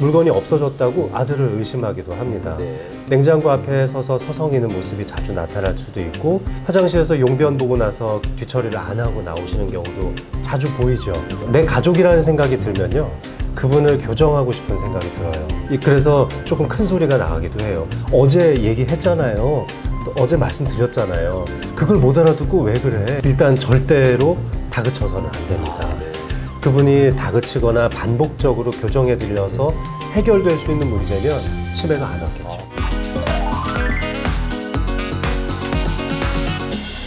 물건이 없어졌다고 아들을 의심하기도 합니다. 냉장고 앞에 서서 서성이는 모습이 자주 나타날 수도 있고, 화장실에서 용변 보고 나서 뒤처리를 안 하고 나오시는 경우도 자주 보이죠. 내 가족이라는 생각이 들면요, 그분을 교정하고 싶은 생각이 들어요. 그래서 조금 큰 소리가 나가기도 해요. 어제 얘기했잖아요. 또 어제 말씀드렸잖아요. 그걸 못 알아듣고 왜 그래? 일단 절대로 다그쳐서는 안 됩니다. 그분이 다그치거나 반복적으로 교정해 드려서 해결될 수 있는 문제면 치매가 안 왔겠죠.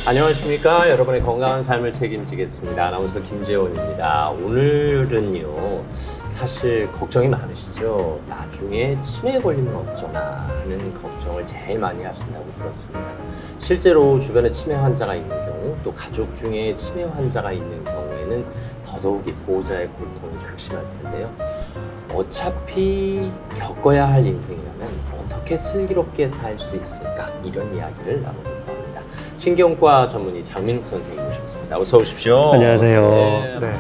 안녕하십니까. 여러분의 건강한 삶을 책임지겠습니다. 아나운서 김재원입니다. 오늘은요, 사실 걱정이 많으시죠? 나중에 치매에 걸리면 어쩌나 하는 걱정을 제일 많이 하신다고 들었습니다. 실제로 주변에 치매 환자가 있는 경우, 또 가족 중에 치매 환자가 있는 경우에는 더더욱이 보호자의 고통이 극심할 텐데요. 어차피 겪어야 할 인생이라면 어떻게 슬기롭게 살 수 있을까? 이런 이야기를 나눠볼까 합니다. 신경과 전문의 장민욱 선생님 모셨습니다. 어서 오십시오. 안녕하세요. 네.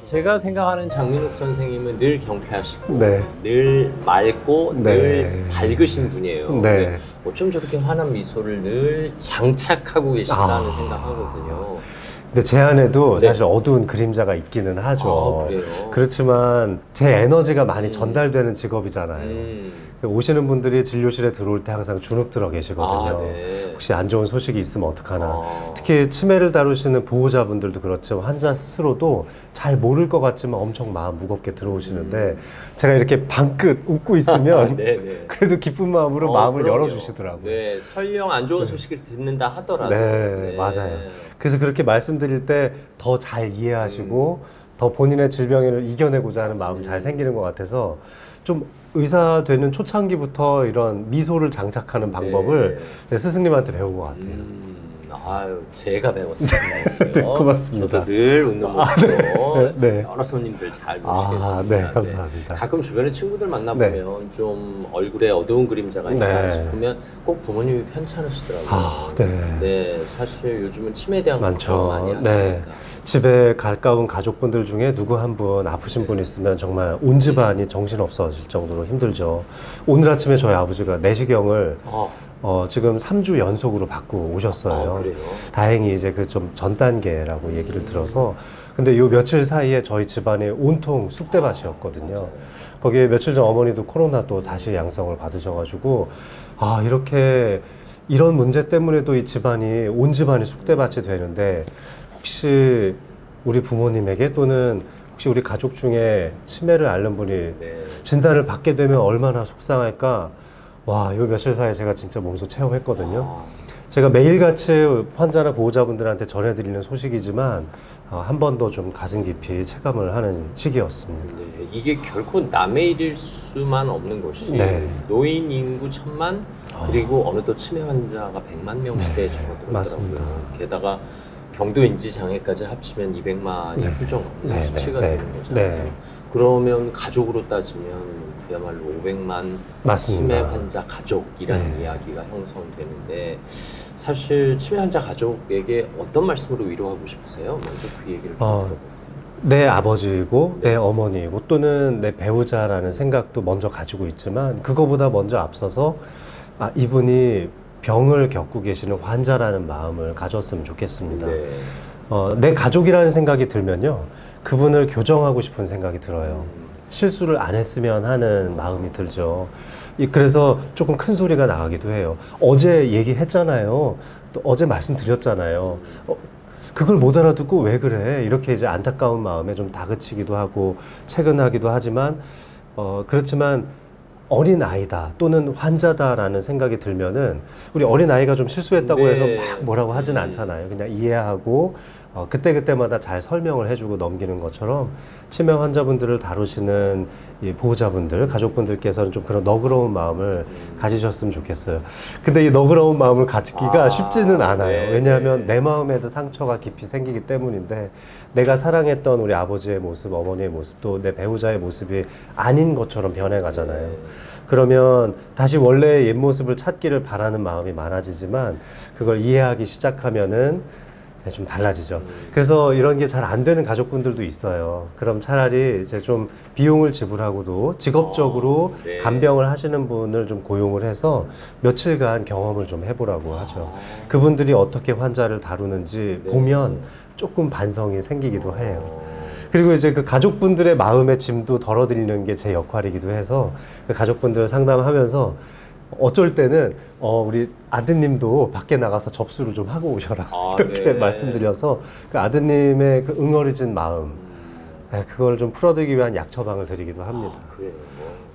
제가 생각하는 장민욱 선생님은 늘 경쾌하시고, 네. 늘 맑고, 네. 늘 밝으신 분이에요. 네. 어쩜 저렇게 환한 미소를 늘 장착하고 계신다는 생각하거든요. 근데 제 안에도 네. 사실 어두운 그림자가 있기는 하죠. 그래요? 그렇지만 제 에너지가 많이 전달되는 직업이잖아요. 오시는 분들이 진료실에 들어올 때 항상 주눅 들어 계시거든요. 네. 혹시 안 좋은 소식이 있으면 어떡하나. 특히 치매를 다루시는 보호자분들도 그렇지만 환자 스스로도 잘 모를 것 같지만 엄청 마음 무겁게 들어오시는데, 제가 이렇게 방긋 웃고 있으면 그래도 기쁜 마음으로 마음을 그럼요. 열어주시더라고요. 네, 설령 안 좋은 소식을 듣는다 하더라도. 네, 맞아요. 그래서 그렇게 말씀드릴 때 더 잘 이해하시고 더 본인의 질병을 이겨내고자 하는 마음이 잘 생기는 것 같아서, 좀 의사 되는 초창기부터 이런 미소를 장착하는 방법을 제 스승님한테 배운 것 같아요. 아유, 제가 배웠습니다. 고맙습니다. 저도 늘 웃는 모습으로 네. 여러 손님들 잘 모시겠습니다. 네, 감사합니다. 가끔 주변에 친구들 만나보면 좀 얼굴에 어두운 그림자가 있나 싶으면 꼭 부모님이 편찮으시더라고요. 네, 사실 요즘은 치매에 대한 걱정 많이 하시니까. 집에 가까운 가족분들 중에 누구 한 분 아프신 분 있으면 정말 온 집안이 정신없어질 정도로 힘들죠. 오늘 아침에 저희 아버지가 내시경을 지금 3주 연속으로 받고 오셨어요. 그래요? 다행히 이제 그 좀 전 단계라고 얘기를 들어서. 근데 요 며칠 사이에 저희 집안이 온통 쑥대밭이었거든요. 거기에 며칠 전 어머니도 코로나 또 다시 양성을 받으셔가지고, 이렇게 이런 문제 때문에도 이 집안이 온 집안이 쑥대밭이 되는데, 혹시 우리 부모님에게 또는 혹시 우리 가족 중에 치매를 앓는 분이 진단을 받게 되면 얼마나 속상할까. 와, 요 며칠 사이에 제가 진짜 몸소 체험했거든요. 제가 매일같이 환자나 보호자분들한테 전해드리는 소식이지만 한 번 더 좀 가슴 깊이 체감을 하는 시기였습니다. 네, 이게 결코 남의 일일 수만 없는 것이 노인 인구 1000만, 그리고 어느덧 치매 환자가 100만 명 시대에 접어들었더라고요. 맞습니다. 게다가 경도 인지 장애까지 합치면 200만이 훌쩍 넘는 수치가 되는 거잖아요. 그러면 가족으로 따지면 그야말로 500만 치매 환자 가족이라는 이야기가 형성되는데, 사실 치매 환자 가족에게 어떤 말씀으로 위로하고 싶으세요? 먼저 그 얘기를 좀 들어볼게요. 내 아버지이고 내 어머니이고 또는 내 배우자라는 생각도 먼저 가지고 있지만, 그거보다 먼저 앞서서 이분이 병을 겪고 계시는 환자라는 마음을 가졌으면 좋겠습니다. 내 가족이라는 생각이 들면요, 그분을 교정하고 싶은 생각이 들어요. 실수를 안 했으면 하는 마음이 들죠. 그래서 조금 큰 소리가 나가기도 해요. 어제 얘기했잖아요. 또 어제 말씀드렸잖아요. 그걸 못 알아듣고 왜 그래? 이렇게 이제 안타까운 마음에 좀 다그치기도 하고 채근하기도 하지만, 그렇지만 어린 아이다 또는 환자다라는 생각이 들면은, 우리 어린 아이가 좀 실수했다고 해서 막 뭐라고 하지는 않잖아요. 그냥 이해하고 그때그때마다 잘 설명을 해주고 넘기는 것처럼, 치매 환자분들을 다루시는 이 보호자분들, 가족분들께서는 좀 그런 너그러운 마음을 가지셨으면 좋겠어요. 근데 이 너그러운 마음을 가지기가 쉽지는 않아요. 왜냐하면 내 마음에도 상처가 깊이 생기기 때문인데, 내가 사랑했던 우리 아버지의 모습, 어머니의 모습, 또 내 배우자의 모습이 아닌 것처럼 변해가잖아요. 그러면 다시 원래의 옛 모습을 찾기를 바라는 마음이 많아지지만, 그걸 이해하기 시작하면은 네, 좀 달라지죠. 그래서 이런 게 잘 안 되는 가족분들도 있어요. 그럼 차라리 이제 좀 비용을 지불하고도 직업적으로 네. 간병을 하시는 분을 좀 고용을 해서 며칠간 경험을 좀 해보라고 하죠. 그분들이 어떻게 환자를 다루는지 네. 보면 조금 반성이 생기기도 해요. 그리고 이제 그 가족분들의 마음의 짐도 덜어드리는 게 제 역할이기도 해서 그 가족분들 상담하면서 어쩔 때는 우리 아드님도 밖에 나가서 접수를 좀 하고 오셔라 이렇게 네. 말씀드려서 그 아드님의 그 응어리진 마음 그걸 좀 풀어드리기 위한 약 처방을 드리기도 합니다. 그래요.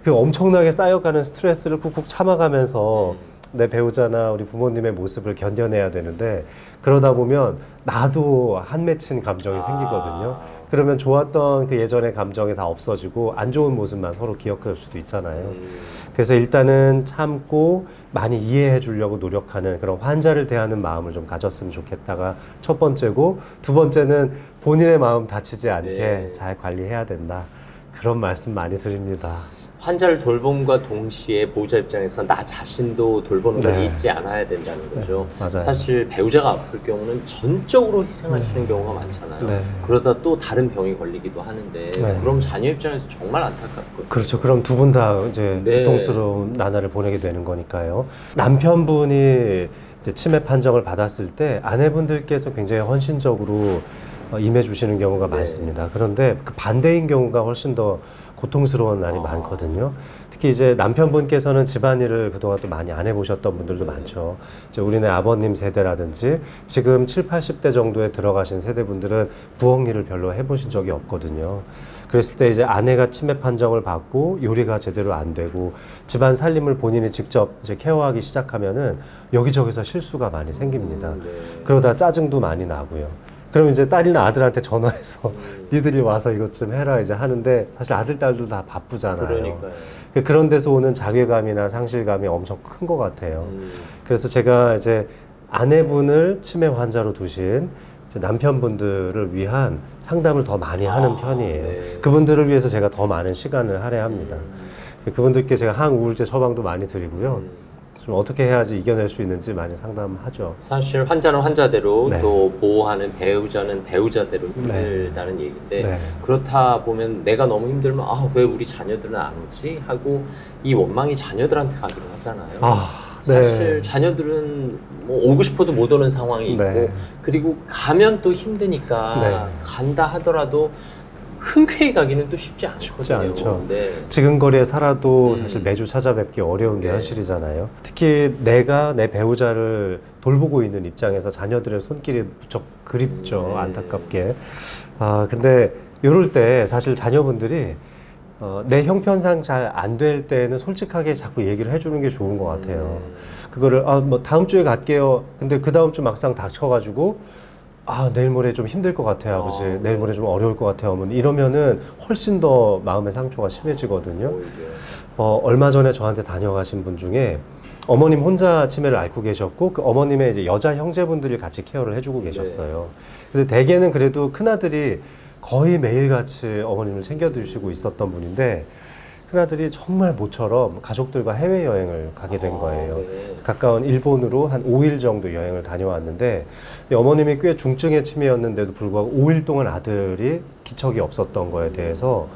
그 엄청나게 쌓여가는 스트레스를 쿡쿡 참아가면서 내 배우자나 우리 부모님의 모습을 견뎌내야 되는데 그러다 보면 나도 한 맺힌 감정이 생기거든요. 그러면 좋았던 그 예전의 감정이 다 없어지고 안 좋은 모습만 서로 기억할 수도 있잖아요. 그래서 일단은 참고 많이 이해해 주려고 노력하는 그런 환자를 대하는 마음을 좀 가졌으면 좋겠다가 첫 번째고, 두 번째는 본인의 마음 다치지 않게 네. 잘 관리해야 된다. 그런 말씀 많이 드립니다. 환자를 돌봄과 동시에 보호자 입장에서 나 자신도 돌보는 걸 네. 잊지 않아야 된다는 거죠. 맞아요. 사실 배우자가 아플 경우는 전적으로 희생하시는 경우가 많잖아요. 네. 그러다 또 다른 병이 걸리기도 하는데 네. 그럼 자녀 입장에서 정말 안타깝거든요. 그렇죠. 그럼 두 분 다 이제 네. 고통스러운 나날을 보내게 되는 거니까요. 남편분이 이제 치매 판정을 받았을 때 아내분들께서 굉장히 헌신적으로 임해 주시는 경우가 네. 많습니다. 그런데 그 반대인 경우가 훨씬 더 고통스러운 날이 많거든요. 특히 이제 남편분께서는 집안일을 그동안 또 많이 안 해보셨던 분들도 많죠. 이제 우리네 아버님 세대라든지 지금 7, 80대 정도에 들어가신 세대분들은 부엌 일을 별로 해보신 적이 없거든요. 그랬을 때 이제 아내가 치매 판정을 받고 요리가 제대로 안 되고 집안 살림을 본인이 직접 이제 케어하기 시작하면은 여기저기서 실수가 많이 생깁니다. 네. 그러다 짜증도 많이 나고요. 그럼 이제 딸이나 아들한테 전화해서 니들이 와서 이것 좀 해라 이제 하는데 사실 아들, 딸도 다 바쁘잖아요. 그러니까요. 그런 데서 오는 자괴감이나 상실감이 엄청 큰 것 같아요. 그래서 제가 이제 아내분을 치매 환자로 두신 이제 남편분들을 위한 상담을 더 많이 하는 편이에요. 네. 그분들을 위해서 제가 더 많은 시간을 할애합니다. 그분들께 제가 항우울제 처방도 많이 드리고요. 좀 어떻게 해야지 이겨낼 수 있는지 많이 상담하죠. 사실 환자는 환자대로 네. 또 보호하는 배우자는 배우자대로 힘들다는 얘기인데 네. 그렇다 보면 내가 너무 힘들면 왜 우리 자녀들은 안 오지? 하고 이 원망이 자녀들한테 가기로 하잖아요. 사실 자녀들은 뭐 오고 싶어도 못 오는 상황이 있고 네. 그리고 가면 또 힘드니까 네. 간다 하더라도 흔쾌히 가기는 또 쉽지 않거든요. 쉽지 않죠. 네. 지근거리에 살아도 사실 매주 찾아뵙기 어려운 게 네. 현실이잖아요. 특히 내가 내 배우자를 돌보고 있는 입장에서 자녀들의 손길이 무척 그립죠. 안타깝게. 근데 이럴 때 사실 자녀분들이 내 형편상 잘 안 될 때는 솔직하게 자꾸 얘기를 해주는 게 좋은 것 같아요. 그거를 뭐 다음 주에 갈게요. 근데 그 다음 주 막상 닥쳐가지고 내일 모레 좀 힘들 것 같아요, 아버지. 내일 모레 좀 어려울 것 같아요, 어머니. 이러면은 훨씬 더 마음의 상처가 심해지거든요. 얼마 전에 저한테 다녀가신 분 중에 어머님 혼자 치매를 앓고 계셨고 그 어머님의 이제 여자 형제분들이 같이 케어를 해주고 계셨어요. 근데 대개는 그래도 큰아들이 거의 매일같이 어머님을 챙겨주시고 있었던 분인데 큰아들이 정말 모처럼 가족들과 해외여행을 가게 된 거예요. 네. 가까운 일본으로 한 5일 정도 여행을 다녀왔는데 이 어머님이 꽤 중증의 치매였는데도 불구하고 5일 동안 아들이 기척이 없었던 거에 대해서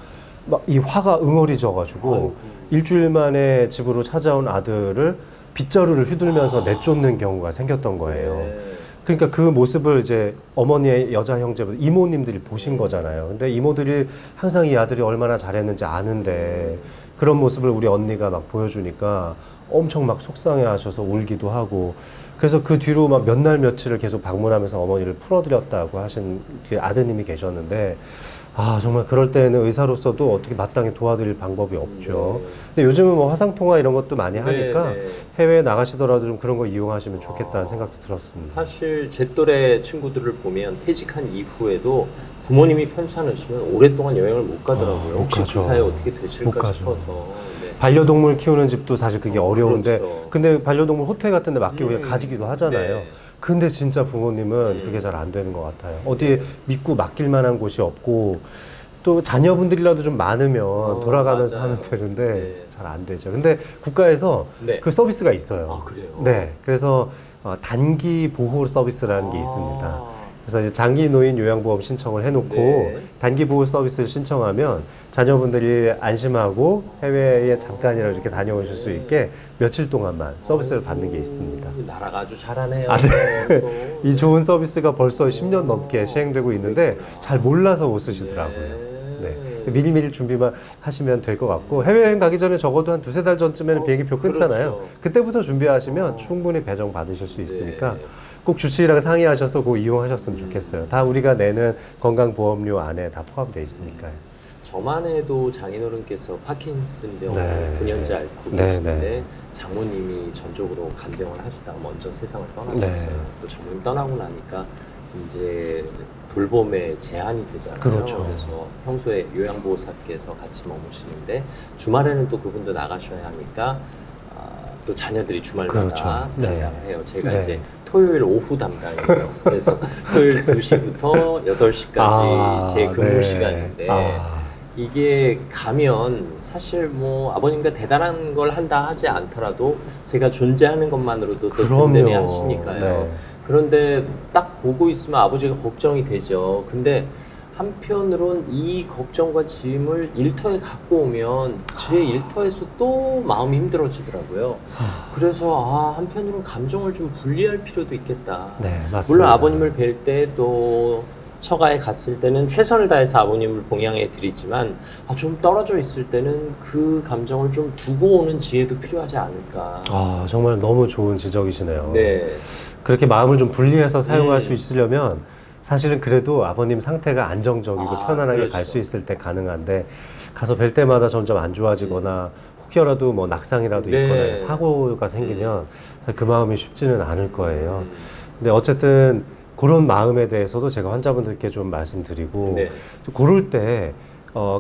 막 이 화가 응어리져가지고 일주일 만에 집으로 찾아온 아들을 빗자루를 휘둘면서 내쫓는 경우가 생겼던 거예요. 네. 그러니까 그 모습을 이제 어머니의 여자 형제분 이모님들이 보신 거잖아요. 근데 이모들이 항상 이 아들이 얼마나 잘했는지 아는데 그런 모습을 우리 언니가 막 보여주니까 엄청 막 속상해하셔서 울기도 하고 그래서 그 뒤로 막 몇 날 며칠을 계속 방문하면서 어머니를 풀어드렸다고 하신 뒤에 아드님이 계셨는데 정말 그럴 때는 의사로서도 어떻게 마땅히 도와드릴 방법이 없죠. 근데 요즘은 뭐 화상통화 이런 것도 많이 하니까 해외에 나가시더라도 좀 그런 거 이용하시면 좋겠다는 생각도 들었습니다. 사실 제 또래 친구들을 보면 퇴직한 이후에도 부모님이 편찮으시면 오랫동안 여행을 못 가더라고요. 못 혹시 가죠. 그 사이에 어떻게 못 되실까 가죠. 싶어서. 네. 반려동물 키우는 집도 사실 그게 어려운데 그렇죠. 근데 반려동물 호텔 같은 데 맡기고 그냥 가지기도 하잖아요. 네. 근데 진짜 부모님은 그게 잘 안 되는 것 같아요. 어디에 믿고 맡길 만한 곳이 없고 또 자녀분들이라도 좀 많으면 돌아가면서 맞아요. 하면 되는데 네. 잘 안 되죠. 근데 국가에서 네. 그 서비스가 있어요. 그래요? 네. 그래서 단기 보호 서비스라는 게 있습니다. 그래서 이제 장기 노인 요양보험 신청을 해놓고 네. 단기 보호 서비스를 신청하면 자녀분들이 안심하고 해외에 잠깐이라도 이렇게 다녀오실 수 있게 며칠 동안만 서비스를 받는 게 있습니다. 나라가 아주 잘하네요. 네. 또. 이 좋은 서비스가 벌써 10년 넘게 시행되고 있는데 잘 몰라서 못 쓰시더라고요. 네. 미리미리 준비만 하시면 될 것 같고 해외여행 가기 전에 적어도 한 두세 달 전쯤에는 비행기표 끊잖아요. 그렇죠. 그때부터 준비하시면 충분히 배정 받으실 수 있으니까 네. 꼭 주치의랑 상의하셔서 그거 이용하셨으면 좋겠어요. 다 우리가 내는 건강보험료 안에 다 포함되어 있으니까요. 저만 해도 장인어른께서 파킨슨병 네. 9년째 앓고 네, 계신데 네. 장모님이 전적으로 간병을 하시다가 먼저 세상을 떠나셨어요. 네. 또 장모님 떠나고 나니까 이제 돌봄에 제한이 되잖아요. 그렇죠. 그래서 평소에 요양보호사께서 같이 머무시는데 주말에는 또 그분도 나가셔야 하니까 또 자녀들이 주말마다 그렇죠. 담당을 네. 해요. 제가 네. 이제 토요일 오후 담당이에요. 그래서 토요일 2시부터 8시까지 제 근무 네. 시간인데 이게 가면 사실 뭐 아버님과 대단한 걸 한다 하지 않더라도 제가 존재하는 것만으로도 또 든든히 하시니까요. 네. 그런데 딱 보고 있으면 아버지가 걱정이 되죠. 근데 한편으론 이 걱정과 짐을 일터에 갖고 오면 제 일터에서 또 마음이 힘들어지더라고요. 그래서 한편으론 감정을 좀 분리할 필요도 있겠다. 네, 맞습니다. 물론 아버님을 뵐 때 또 처가에 갔을 때는 최선을 다해서 아버님을 봉양해 드리지만 좀 떨어져 있을 때는 그 감정을 좀 두고 오는 지혜도 필요하지 않을까. 정말 너무 좋은 지적이시네요. 네. 그렇게 마음을 좀 분리해서 사용할 수 있으려면 사실은 그래도 아버님 상태가 안정적이고 편안하게 그렇죠. 갈 수 있을 때 가능한데 가서 뵐 때마다 점점 안 좋아지거나 혹여라도 뭐 낙상이라도 네. 있거나 사고가 생기면 그 마음이 쉽지는 않을 거예요. 근데 어쨌든 그런 마음에 대해서도 제가 환자분들께 좀 말씀드리고 네. 그럴 때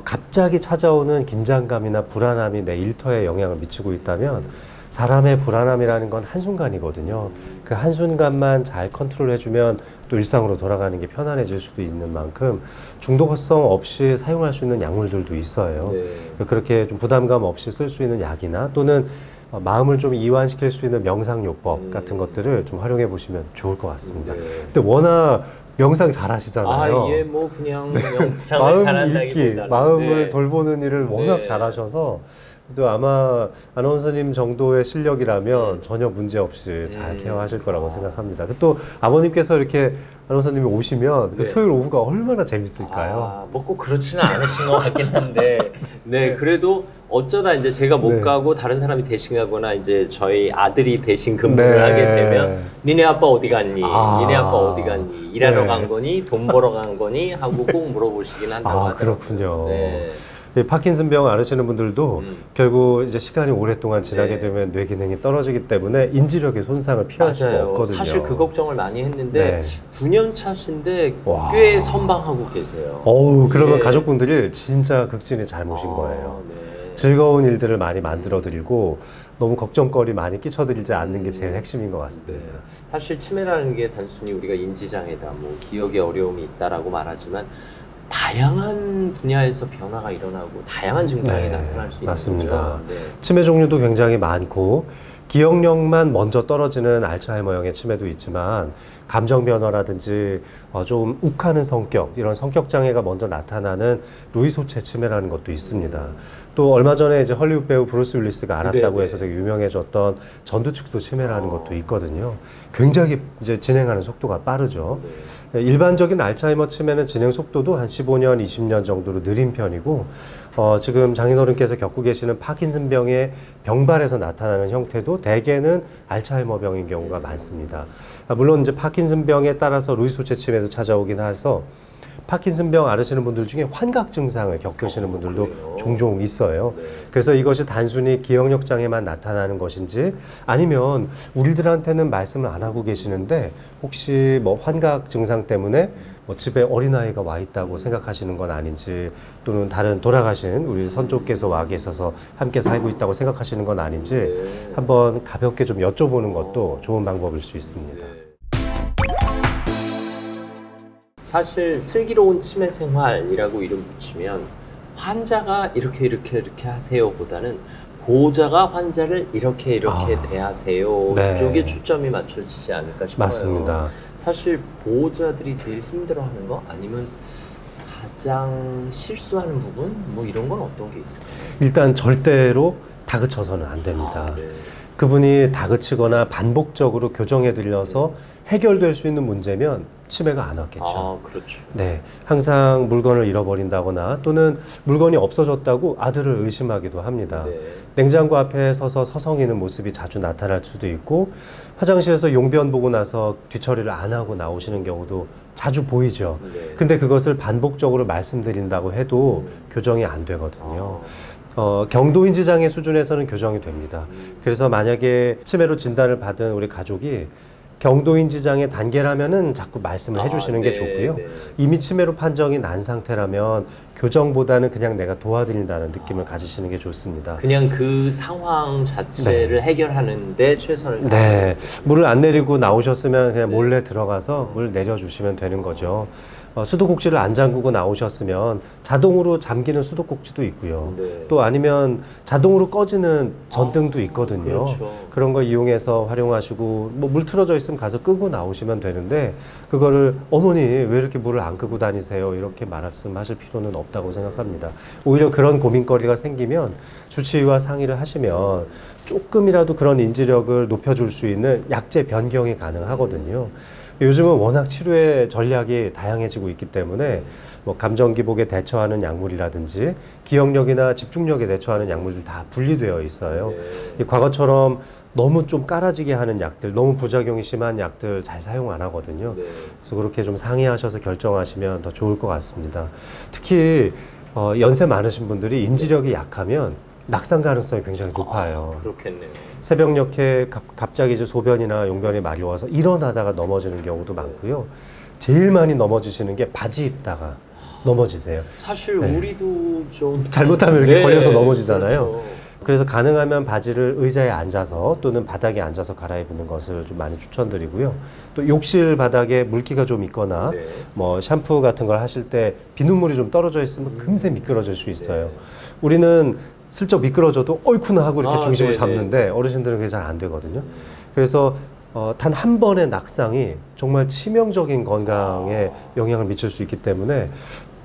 갑자기 찾아오는 긴장감이나 불안함이 내 일터에 영향을 미치고 있다면 사람의 불안함이라는 건 한순간이거든요. 그 한순간만 잘 컨트롤해주면 또 일상으로 돌아가는 게 편안해질 수도 있는 만큼 중독성 없이 사용할 수 있는 약물들도 있어요. 네. 그렇게 좀 부담감 없이 쓸 수 있는 약이나 또는 마음을 좀 이완시킬 수 있는 명상요법 같은 것들을 좀 활용해 보시면 좋을 것 같습니다. 네. 근데 워낙 명상 잘 하시잖아요. 이게 뭐 그냥 명상을 마음 읽기, 잘한다기보다는 마음을 네. 돌보는 일을 워낙 네. 잘하셔서 또 아마 아나운서님 정도의 실력이라면 전혀 문제 없이 잘 케어하실 거라고 생각합니다. 또 아버님께서 이렇게 아나운서님이 오시면 그 네. 토요일 오후가 얼마나 재밌을까요? 뭐 꼭 그렇지는 않으신 것 같긴 한데, 네, 그래도 어쩌다 이제 제가 못 네. 가고 다른 사람이 대신 가거나 이제 저희 아들이 대신 근무를 네. 하게 되면, 니네 아빠 어디 갔니? 니네 아빠 어디 갔니? 일하러 네. 간 거니? 돈 벌어 간 거니? 하고 꼭 물어보시긴 한다고 하더라고요. 그렇군요. 네. 이 파킨슨병 앓으시는 분들도 결국 이제 시간이 오랫동안 지나게 네. 되면 뇌 기능이 떨어지기 때문에 인지력의 손상을 피할 수가 맞아요. 없거든요. 사실 그 걱정을 많이 했는데, 네. 9년 차신데 와. 꽤 선방하고 계세요. 그러면 예. 가족분들이 진짜 극진히 잘 모신 거예요. 네. 즐거운 일들을 많이 만들어 드리고 너무 걱정거리 많이 끼쳐드리지 않는 게 제일 핵심인 것 같습니다. 네. 사실 치매라는 게 단순히 우리가 인지장애다, 뭐 기억에 어려움이 있다라고 말하지만 다양한 분야에서 변화가 일어나고 다양한 증상이 네, 나타날 수 있는 맞습니다. 거죠. 네. 치매 종류도 굉장히 많고 기억력만 먼저 떨어지는 알츠하이머형의 치매도 있지만 감정 변화라든지 좀 욱하는 성격, 이런 성격 장애가 먼저 나타나는 루이소체 치매라는 것도 있습니다. 또 얼마 전에 이제 헐리우드 배우 브루스 윌리스가 앓았다고 네네. 해서 되게 유명해졌던 전두축소 치매라는 것도 있거든요. 굉장히 이제 진행하는 속도가 빠르죠. 일반적인 알츠하이머 치매는 진행 속도도 한 15년, 20년 정도로 느린 편이고 지금 장인어른께서 겪고 계시는 파킨슨병의 병발에서 나타나는 형태도 대개는 알츠하이머병인 경우가 많습니다. 물론 이제 파킨슨병에 따라서 루이소체 치매도 찾아오긴 해서 파킨슨병 앓으시는 분들 중에 환각 증상을 겪으시는 분들도 그래요? 종종 있어요. 네. 그래서 이것이 단순히 기억력 장애만 나타나는 것인지 아니면 우리들한테는 말씀을 안 하고 계시는데 혹시 뭐 환각 증상 때문에 뭐 집에 어린아이가 와 있다고 생각하시는 건 아닌지 또는 다른 돌아가신 우리 선조께서 와 계셔서 함께 살고 있다고 생각하시는 건 아닌지 네. 한번 가볍게 좀 여쭤보는 것도 좋은 방법일 수 있습니다. 사실 슬기로운 치매 생활이라고 이름 붙이면 환자가 이렇게 하세요 보다는 보호자가 환자를 이렇게 대하세요 네. 쪽에 초점이 맞춰지지 않을까 싶어요. 맞습니다. 사실 보호자들이 제일 힘들어하는 거 아니면 가장 실수하는 부분 뭐 이런 건 어떤 게 있을까요? 일단 절대로 다그쳐서는 안 됩니다. 네. 그분이 다그치거나 반복적으로 교정에 들려서 해결될 수 있는 문제면 치매가 안 왔겠죠. 그렇죠. 네, 항상 물건을 잃어버린다거나 또는 물건이 없어졌다고 아들을 의심하기도 합니다. 네. 냉장고 앞에 서서 서성이는 모습이 자주 나타날 수도 있고 화장실에서 용변 보고 나서 뒤처리를 안 하고 나오시는 경우도 자주 보이죠. 네. 근데 그것을 반복적으로 말씀드린다고 해도 교정이 안 되거든요. 경도인지 장애 수준에서는 교정이 됩니다. 그래서 만약에 치매로 진단을 받은 우리 가족이 경도인지 장애 단계라면은 자꾸 말씀을 해주시는 게 좋고요. 네. 이미 치매로 판정이 난 상태라면 교정보다는 그냥 내가 도와드린다는 느낌을 가지시는 게 좋습니다. 그냥 그 상황 자체를 해결하는데 최선을 네, 물을 안 내리고 나오셨으면 그냥 몰래 들어가서 물 내려주시면 되는 거죠. 수도꼭지를 안 잠그고 나오셨으면 자동으로 잠기는 수도꼭지도 있고요. 네. 또 아니면 자동으로 꺼지는 전등도 있거든요. 그렇죠. 그런 거 이용해서 활용하시고 뭐 물 틀어져 있으면 가서 끄고 나오시면 되는데 그거를 어머니 왜 이렇게 물을 안 끄고 다니세요? 이렇게 말씀하실 필요는 없다고 생각합니다. 오히려 그런 고민거리가 생기면 주치의와 상의를 하시면 조금이라도 그런 인지력을 높여줄 수 있는 약제 변경이 가능하거든요. 요즘은 워낙 치료의 전략이 다양해지고 있기 때문에 뭐 감정 기복에 대처하는 약물이라든지 기억력이나 집중력에 대처하는 약물들 다 분리되어 있어요. 네. 과거처럼 너무 좀 깔아지게 하는 약들, 너무 부작용이 심한 약들 잘 사용 안 하거든요. 네. 그래서 그렇게 좀 상의하셔서 결정하시면 더 좋을 것 같습니다. 특히 연세 많으신 분들이 인지력이 약하면 낙상 가능성이 굉장히 높아요. 그렇겠네요. 새벽녘에 갑자기 이제 소변이나 용변이 마려워서 일어나다가 넘어지는 경우도 많고요. 제일 많이 넘어지시는 게 바지 입다가 넘어지세요. 사실 네. 우리도 좀 잘못하면 이렇게 네, 걸려서 넘어지잖아요. 그렇죠. 그래서 가능하면 바지를 의자에 앉아서 또는 바닥에 앉아서 갈아입는 것을 좀 많이 추천드리고요. 또 욕실 바닥에 물기가 좀 있거나 네. 뭐 샴푸 같은 걸 하실 때 비눗물이 좀 떨어져 있으면 금세 미끄러질 수 있어요. 네. 우리는 슬쩍 미끄러져도 어이쿠나 하고 이렇게 중심을 네네. 잡는데 어르신들은 그게 잘 안 되거든요. 그래서 단 한 번의 낙상이 정말 치명적인 건강에 영향을 미칠 수 있기 때문에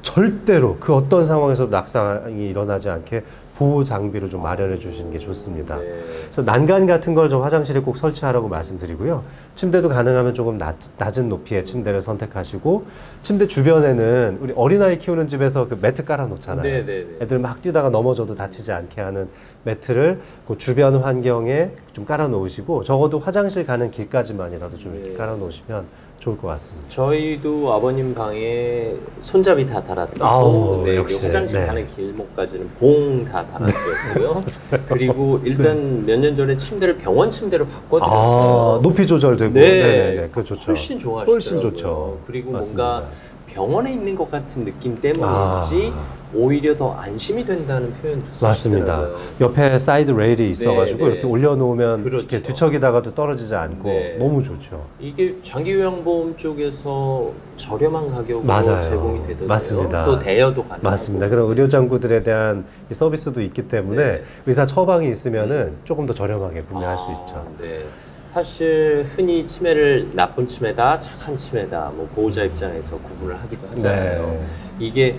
절대로 그 어떤 상황에서도 낙상이 일어나지 않게 보호 장비를 좀 마련해 주시는 게 좋습니다. 네. 그래서 난간 같은 걸 좀 화장실에 꼭 설치하라고 말씀드리고요. 침대도 가능하면 조금 낮은 높이의 침대를 선택하시고 침대 주변에는 우리 어린아이 키우는 집에서 그 매트 깔아 놓잖아요. 네네네. 애들 막 뛰다가 넘어져도 다치지 않게 하는 매트를 그 주변 환경에 좀 깔아 놓으시고 적어도 화장실 가는 길까지만이라도 좀 이렇게 네. 깔아 놓으시면 좋을 것 같습니다. 저희도 아버님 방에 손잡이 다 달았고, 아우, 네, 역시. 화장실 네. 가는 길목까지는 봉 다 달아드렸고요. 그리고 일단 몇 년 전에 침대를 병원 침대로 바꿔드렸어요. 높이 조절되고. 네, 네네네. 그거 좋죠. 훨씬 좋아하시더라고요. 훨씬 좋죠. 그리고 맞습니다. 뭔가 병원에 있는 것 같은 느낌 때문인지 오히려 더 안심이 된다는 표현도 맞습니다. 쓰시더라고요. 옆에 사이드 레일이 있어가지고 네, 네. 이렇게 올려놓으면 그렇죠. 이렇게 뒤척이다가도 떨어지지 않고 네. 너무 좋죠. 이게 장기요양보험 쪽에서 저렴한 가격으로 맞아요. 제공이 되던데요. 맞습니다. 또 대여도 가능하고. 맞습니다. 그런 의료장구들에 대한 이 서비스도 있기 때문에 네. 의사 처방이 있으면은 조금 더 저렴하게 구매할 수 있죠. 네. 사실 흔히 치매를 나쁜 치매다, 착한 치매다, 뭐 보호자 입장에서 구분을 하기도 하잖아요. 네. 이게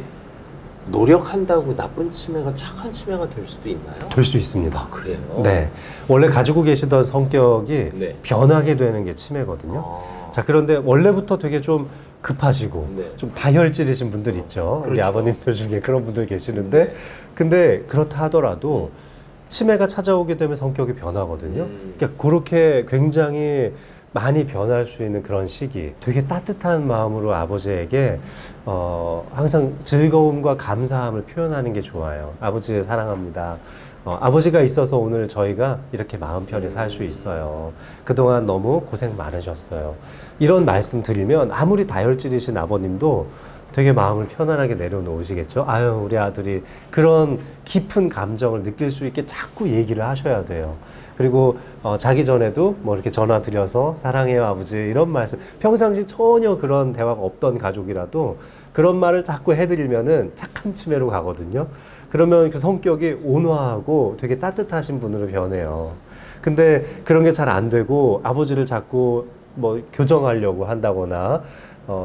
노력한다고 나쁜 치매가 착한 치매가 될 수도 있나요? 될 수 있습니다. 아, 그래요? 네. 원래 가지고 계시던 성격이 네. 변하게 되는 게 치매거든요. 아. 자, 그런데 원래부터 되게 좀 급하시고 네. 좀 다혈질이신 분들 있죠. 우리 그렇죠. 아버님들 중에 그런 분들 계시는데 네. 근데 그렇다 하더라도 치매가 찾아오게 되면 성격이 변하거든요. 그러니까 그렇게 굉장히 많이 변할 수 있는 그런 시기, 되게 따뜻한 마음으로 아버지에게 항상 즐거움과 감사함을 표현하는 게 좋아요. 아버지 사랑합니다. 아버지가 있어서 오늘 저희가 이렇게 마음 편히 살 수 있어요. 그동안 너무 고생 많으셨어요. 이런 말씀 드리면 아무리 다혈질이신 아버님도 되게 마음을 편안하게 내려놓으시겠죠. 아유, 우리 아들이 그런 깊은 감정을 느낄 수 있게 자꾸 얘기를 하셔야 돼요. 그리고 자기 전에도 뭐 이렇게 전화 드려서 사랑해요 아버지 이런 말씀, 평상시 전혀 그런 대화가 없던 가족이라도 그런 말을 자꾸 해드리면은 착한 치매로 가거든요. 그러면 그 성격이 온화하고 되게 따뜻하신 분으로 변해요. 근데 그런 게 잘 안 되고 아버지를 자꾸 뭐 교정하려고 한다거나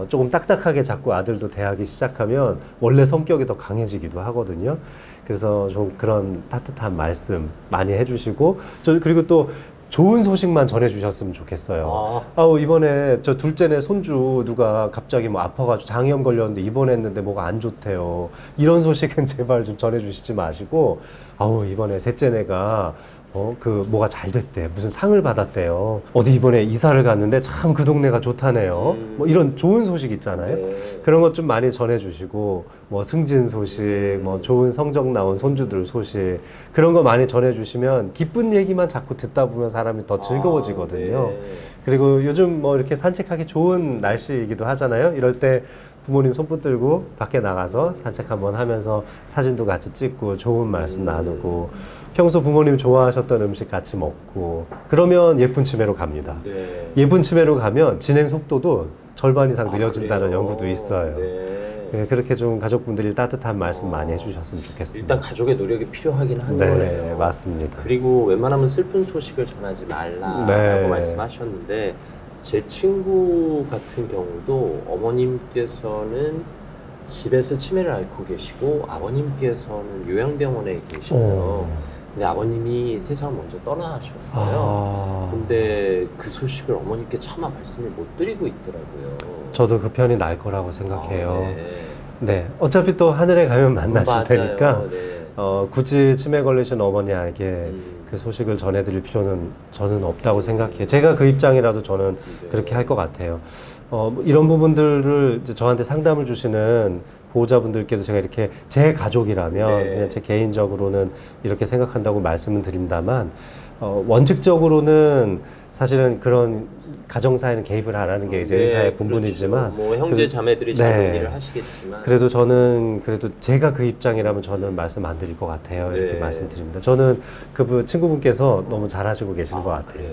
조금 딱딱하게 자꾸 아들도 대하기 시작하면 원래 성격이 더 강해지기도 하거든요. 그래서 좀 그런 따뜻한 말씀 많이 해주시고, 그리고 또 좋은 소식만 전해주셨으면 좋겠어요. 이번에 저 둘째네 손주 누가 갑자기 뭐 아파가지고 장염 걸렸는데 입원했는데 뭐가 안 좋대요. 이런 소식은 제발 좀 전해주시지 마시고, 이번에 셋째네가 뭐가 잘 됐대. 무슨 상을 받았대요. 어디 이번에 이사를 갔는데 참 그 동네가 좋다네요. 뭐 이런 좋은 소식 있잖아요. 그런 것 좀 많이 전해주시고, 뭐 승진 소식, 뭐 좋은 성적 나온 손주들 소식, 그런 거 많이 전해주시면 기쁜 얘기만 자꾸 듣다 보면 사람이 더 즐거워지거든요. 그리고 요즘 뭐 이렇게 산책하기 좋은 날씨이기도 하잖아요. 이럴 때 부모님 손붙들고 밖에 나가서 산책 한번 하면서 사진도 같이 찍고 좋은 말씀 나누고, 평소 부모님 좋아하셨던 음식 같이 먹고, 그러면 예쁜 치매로 갑니다. 예쁜 치매로 가면 진행 속도도 절반 이상 느려진다는 연구도 있어요. 그렇게 좀 가족분들이 따뜻한 말씀 많이 해주셨으면 좋겠습니다. 일단 가족의 노력이 필요하긴 한 네, 거예요. 맞습니다. 그리고 웬만하면 슬픈 소식을 전하지 말라라고 말씀하셨는데, 제 친구 같은 경우도 어머님께서는 집에서 치매를 앓고 계시고 아버님께서는 요양병원에 계시고요. 근데 아버님이 세상을 먼저 떠나셨어요. 근데 그 소식을 어머님께 차마 말씀을 못 드리고 있더라고요. 저도 그 편이 날 거라고 생각해요. 네, 어차피 또 하늘에 가면 만나실 테니까 굳이 치매 걸리신 어머니에게 그 소식을 전해드릴 필요는 저는 없다고 생각해요. 제가 그 입장이라도 저는 그렇게 할 것 같아요. 이런 부분들을 이제 저한테 상담을 주시는 보호자분들께도 제가 이렇게 제 가족이라면 그냥 제 개인적으로는 이렇게 생각한다고 말씀을 드립니다만, 원칙적으로는 사실은 그런 가정사에는 개입을 안 하는 게 이제 의사의 본분이지만, 그렇죠. 뭐 형제 자매들이 잘 일을 하시겠지만, 그래도 저는 제가 그 입장이라면 저는 말씀 안 드릴 것 같아요. 이렇게 말씀드립니다. 저는 그 친구분께서 너무 잘하시고 계시는 것 같아요.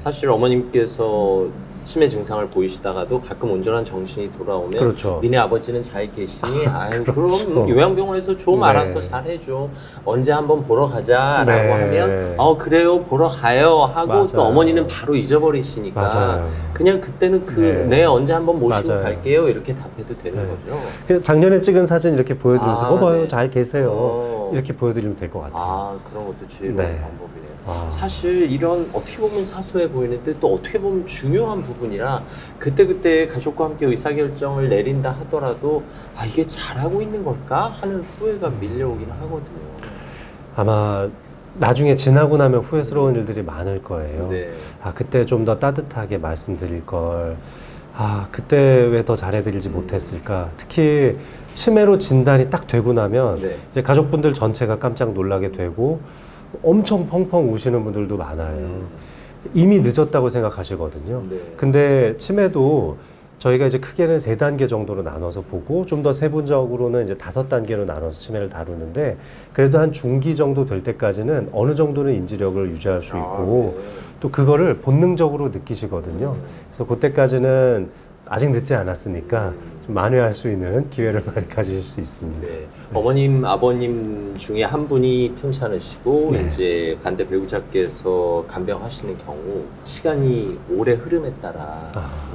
사실 어머님께서 치매 증상을 보이시다가도 가끔 온전한 정신이 돌아오면 니네 아버지는 잘 계시니? 아유 그럼 요양병원에서 좀 알아서 잘 해줘. 언제 한번 보러 가자라고 하면 그래요 보러 가요 하고 또 어머니는 바로 잊어버리시니까 그냥 그때는 네 언제 한번 모시고 갈게요 이렇게 답해도 되는 거죠. 작년에 찍은 사진 이렇게 보여드리면서 봐요 잘 계세요 이렇게 보여드리면 될 것 같아요. 그런 것도 지혜로운 방법이네요. 사실 이런 어떻게 보면 사소해 보이는데 또 어떻게 보면 중요한 부분이라 그때그때 가족과 함께 의사결정을 내린다 하더라도 이게 잘하고 있는 걸까 하는 후회가 밀려오긴 하거든요. 아마 나중에 지나고 나면 후회스러운 일들이 많을 거예요. 그때 좀 더 따뜻하게 말씀드릴 걸, 그때 왜 더 잘해드리지 못했을까. 특히 치매로 진단이 딱 되고 나면 이제 가족분들 전체가 깜짝 놀라게 되고 엄청 펑펑 우시는 분들도 많아요. 이미 늦었다고 생각하시거든요. 근데 치매도 저희가 이제 크게는 3단계 정도로 나눠서 보고 좀 더 세부적으로는 이제 5단계로 나눠서 치매를 다루는데, 그래도 한 중기 정도 될 때까지는 어느 정도는 인지력을 유지할 수 있고 또 그거를 본능적으로 느끼시거든요. 그래서 그때까지는 아직 늦지 않았으니까 좀 만회할 수 있는 기회를 많이 가지실 수 있습니다. 어머님, 아버님 중에 한 분이 편찮으시고 이제 반대 배우자께서 간병하시는 경우 시간이 오래 흐름에 따라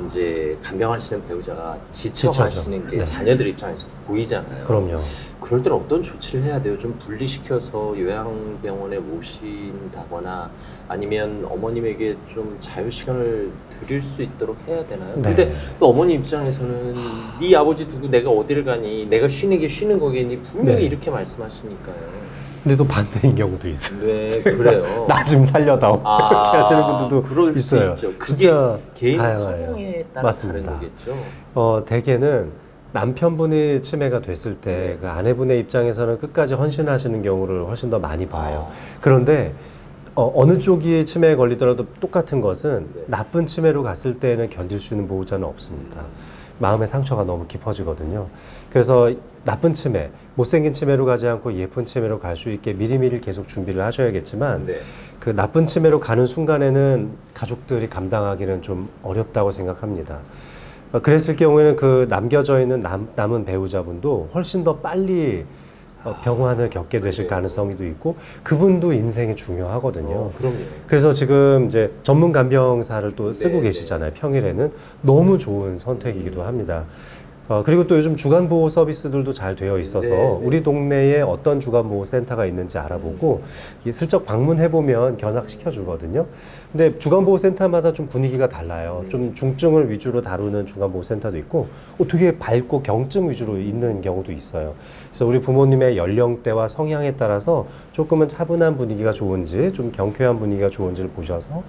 이제 간병하시는 배우자가 지쳐가시는 게 자녀들 입장에서 보이잖아요. 그럼요. 그럴 때는 어떤 조치를 해야 돼요? 좀 분리시켜서 요양병원에 모신다거나 아니면 어머님에게 좀 자유시간을 드릴 수 있도록 해야 되나요? 근데 또 어머니 입장에서는 네 아버지 두고 내가 어디를 가니? 내가 쉬는 게 쉬는 거겠니? 분명히 이렇게 말씀하시니까요. 근데 또 반대인 경우도 있어요. 그래요. 나 좀 살려다오. 이렇게 하시는 분들도 그럴 있어요. 수 있죠. 진짜 개인 다양해요. 성향에 따라 맞습니다. 다른 거겠죠. 대개는 남편분이 치매가 됐을 때 그 아내분의 입장에서는 끝까지 헌신하시는 경우를 훨씬 더 많이 봐요. 그런데 어느 쪽이 치매에 걸리더라도 똑같은 것은 나쁜 치매로 갔을 때는 견딜 수 있는 보호자는 없습니다. 마음의 상처가 너무 깊어지거든요. 그래서 나쁜 치매, 못생긴 치매로 가지 않고 예쁜 치매로 갈 수 있게 미리미리 계속 준비를 하셔야겠지만 그 나쁜 치매로 가는 순간에는 가족들이 감당하기는 좀 어렵다고 생각합니다. 그랬을 경우에는 그 남겨져 있는 남은 배우자분도 훨씬 더 빨리 병환을 겪게 되실 그래요. 가능성도 있고 그분도 인생이 중요하거든요. 그럼요. 그래서 지금 이제 전문 간병사를 또 쓰고 네, 계시잖아요. 평일에는 너무 좋은 선택이기도 합니다. 그리고 또 요즘 주간보호 서비스들도 잘 되어 있어서 네. 우리 동네에 어떤 주간보호센터가 있는지 알아보고 슬쩍 방문해보면 견학시켜 주거든요. 근데 주간보호센터마다 좀 분위기가 달라요. 좀 중증을 위주로 다루는 주간보호센터도 있고 되게 밝고 경증 위주로 있는 경우도 있어요. 그래서 우리 부모님의 연령대와 성향에 따라서 조금은 차분한 분위기가 좋은지 좀 경쾌한 분위기가 좋은지를 보셔서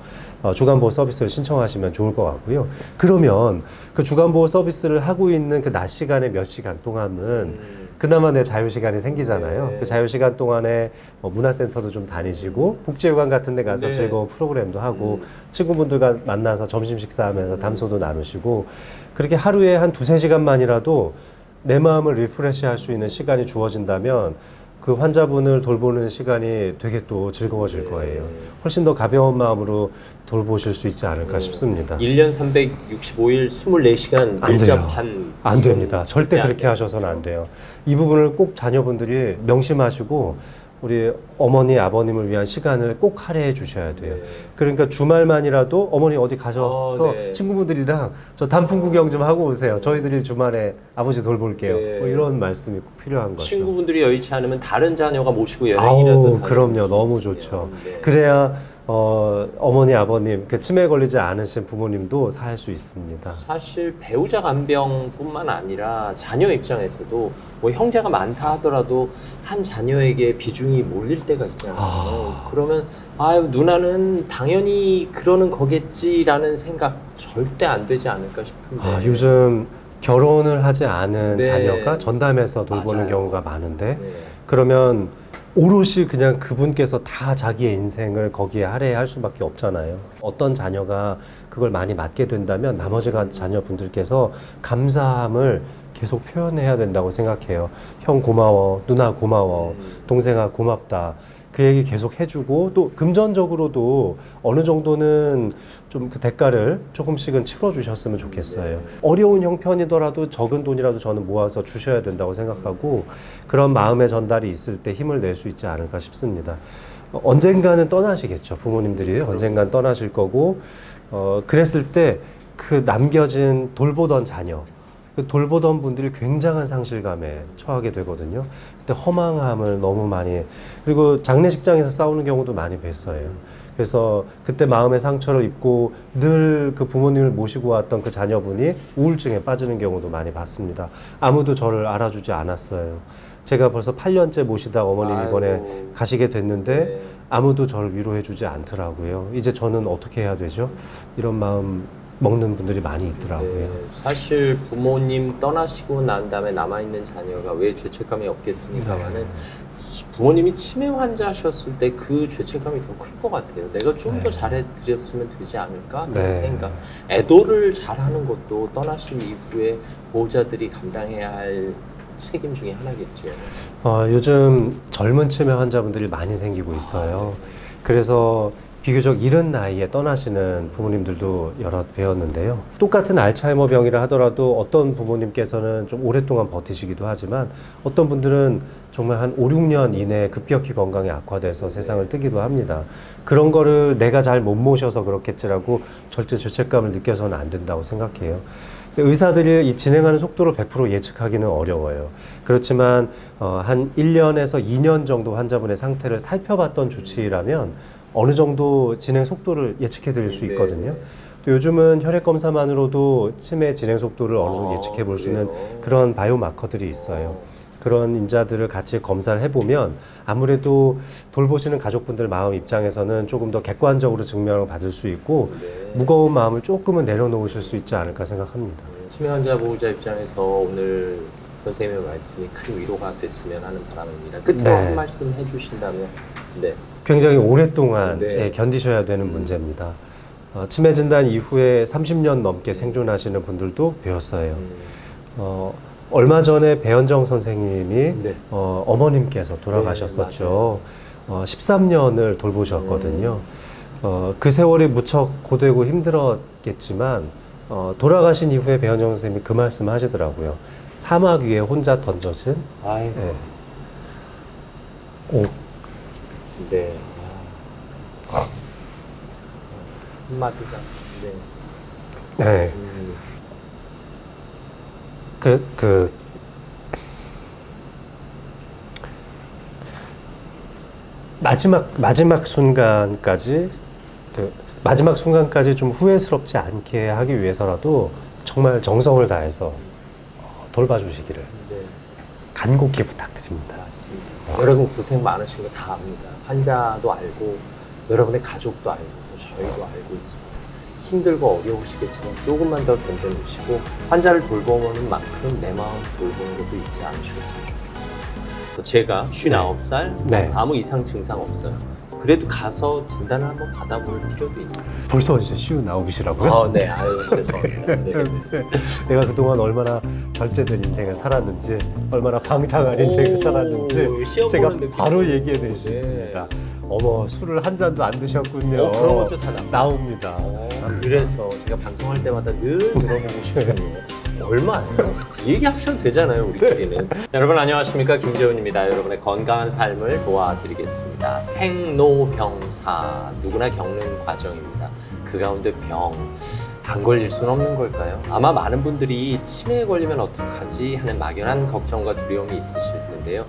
주간보호 서비스를 신청하시면 좋을 것 같고요. 그러면 그 주간보호 서비스를 하고 있는 그 낮 시간에 몇 시간 동안은 그나마 내 자유시간이 생기잖아요. 네. 그 자유시간 동안에 문화센터도 좀 다니시고 복지회관 같은 데 가서 네. 즐거운 프로그램도 하고 친구분들과 만나서 점심 식사하면서 담소도 나누시고 그렇게 하루에 한 두세 시간만이라도 내 마음을 리프레시 할 수 있는 시간이 주어진다면 그 환자분을 돌보는 시간이 되게 또 즐거워질 거예요. 훨씬 더 가벼운 마음으로 돌보실 수 있지 않을까 싶습니다. 1년 365일 24시간 안 돼요. 밀접한 안 됩니다. 절대 안 그렇게 돼요. 하셔서는 안 돼요. 이 부분을 꼭 자녀분들이 명심하시고 우리 어머니, 아버님을 위한 시간을 꼭 할애해 주셔야 돼요. 네. 그러니까 주말만이라도 어머니 어디 가셔서 네. 친구분들이랑 저 단풍 구경 좀 하고 오세요. 저희들이 주말에 아버지 돌볼게요. 네. 뭐 이런 말씀이 꼭 필요한 거죠. 친구분들이 여의치 않으면 다른 자녀가 모시고 여행이라도 아우, 다녀볼 그럼요. 수 너무 있으면. 좋죠. 네. 그래야 어머니, 아버님, 그 치매에 걸리지 않으신 부모님도 살 수 있습니다. 사실 배우자 간병뿐만 아니라 자녀 입장에서도 뭐 형제가 많다 하더라도 한 자녀에게 비중이 몰릴 때가 있잖아요. 그러면 아유 누나는 당연히 그러는 거겠지라는 생각 절대 안 되지 않을까 싶은데. 요즘 결혼을 하지 않은 네. 자녀가 전담해서 돌보는 맞아요. 경우가 많은데 네. 그러면 오롯이 그냥 그분께서 다 자기의 인생을 거기에 할애할 수밖에 없잖아요. 어떤 자녀가 그걸 많이 맡게 된다면 나머지 자녀분들께서 감사함을 계속 표현해야 된다고 생각해요. 형 고마워, 누나 고마워, 동생아 고맙다. 그 얘기 계속 해주고 또 금전적으로도 어느 정도는 좀 그 대가를 조금씩은 치러주셨으면 좋겠어요. 어려운 형편이더라도 적은 돈이라도 저는 모아서 주셔야 된다고 생각하고 그런 마음의 전달이 있을 때 힘을 낼 수 있지 않을까 싶습니다. 언젠가는 떠나시겠죠. 부모님들이 언젠가는 떠나실 거고 그랬을 때 그 남겨진 돌보던 자녀 그 돌보던 분들이 굉장한 상실감에 처하게 되거든요. 그때 허망함을 너무 많이 그리고 장례식장에서 싸우는 경우도 많이 뵀어요. 그래서 그때 마음의 상처를 입고 늘 그 부모님을 모시고 왔던 그 자녀분이 우울증에 빠지는 경우도 많이 봤습니다. 아무도 저를 알아주지 않았어요. 제가 벌써 8년째 모시다 어머님이 이번에 아이고. 가시게 됐는데 네. 아무도 저를 위로해주지 않더라고요. 이제 저는 어떻게 해야 되죠? 이런 마음 먹는 분들이 많이 있더라고요. 네, 사실 부모님 떠나시고 난 다음에 남아있는 자녀가 왜 죄책감이 없겠습니까만은 부모님이 치매 환자셨을 때 그 죄책감이 더 클 것 같아요. 내가 좀 더 잘해드렸으면 되지 않을까 하는 네. 생각. 애도를 잘하는 것도 떠나신 이후에 보호자들이 감당해야 할 책임 중에 하나겠죠. 요즘 젊은 치매 환자분들이 많이 생기고 있어요. 그래서 비교적 이른 나이에 떠나시는 부모님들도 여럿 배웠는데요. 똑같은 알츠하이머 병이라 하더라도 어떤 부모님께서는 좀 오랫동안 버티시기도 하지만 어떤 분들은 정말 한 5, 6년 이내에 급격히 건강이 악화돼서 세상을 뜨기도 합니다. 그런 거를 내가 잘 못 모셔서 그렇겠지라고 절대 죄책감을 느껴서는 안 된다고 생각해요. 의사들이 이 진행하는 속도를 100% 예측하기는 어려워요. 그렇지만 한 1년에서 2년 정도 환자분의 상태를 살펴봤던 주치의라면 어느 정도 진행 속도를 예측해 드릴 수 있거든요. 또 요즘은 혈액 검사만으로도 치매 진행 속도를 어느 정도 예측해 볼 수 있는 그런 바이오마커들이 있어요. 그런 인자들을 같이 검사를 해보면 아무래도 돌보시는 가족분들 마음 입장에서는 조금 더 객관적으로 증명을 받을 수 있고 무거운 마음을 조금은 내려놓으실 수 있지 않을까 생각합니다. 치매 환자 보호자 입장에서 오늘 선생님의 말씀이 큰 위로가 됐으면 하는 바람입니다. 끝으로 네. 한 말씀 해주신다면. 네. 굉장히 오랫동안 네. 견디셔야 되는 문제입니다. 치매 진단 이후에 30년 넘게 생존하시는 분들도 배웠어요. 얼마 전에 배현정 선생님이 네. 어머님께서 돌아가셨었죠. 13년을 돌보셨거든요. 그 세월이 무척 고되고 힘들었겠지만 돌아가신 이후에 배현정 선생님이 그 말씀 하시더라고요. 사막 위에 혼자 던져진 아이고. 예, 오. 네. 한마디가. 네. 네. 마지막 순간까지 마지막 순간까지 좀 후회스럽지 않게 하기 위해서라도 정말 정성을 다해서 돌봐주시기를 네. 간곡히 부탁드립니다. 맞습니다. 여러분 고생 많으신 거 다 압니다. 환자도 알고 여러분의 가족도 알고 또 저희도 알고 있습니다. 힘들고 어려우시겠지만 조금만 더 견뎌내시고 환자를 돌보는 만큼 내 마음 돌보는 것도 잊지 않으셨으면 좋겠습니다. 또 제가 59살 네. 아무 이상 증상 없어요. 그래도 가서 진단을 한번 받아볼 필요도 있는. 벌써 이제 쉬우 나오시라고요? 네, 아유 죄송합니다. 네. 내가 그동안 얼마나 절제된 인생을 살았는지, 얼마나 방탕한 인생을 살았는지 시험 제가 보는 느낌. 바로 얘기해 드릴 수 네. 있습니다. 어머, 술을 한 잔도 안 드셨군요. 그런 것도 다 나옵니다. 그래서 제가 방송할 때마다 늘 물어보고 싶은 게 얼마예요? 얘기하셔도 되잖아요, 우리끼리는. 여러분 안녕하십니까, 김재훈입니다. 여러분의 건강한 삶을 도와드리겠습니다. 생로병사, 누구나 겪는 과정입니다. 그 가운데 병, 안 걸릴 수는 없는 걸까요? 아마 많은 분들이 치매에 걸리면 어떡하지 하는 막연한 걱정과 두려움이 있으실 텐데요.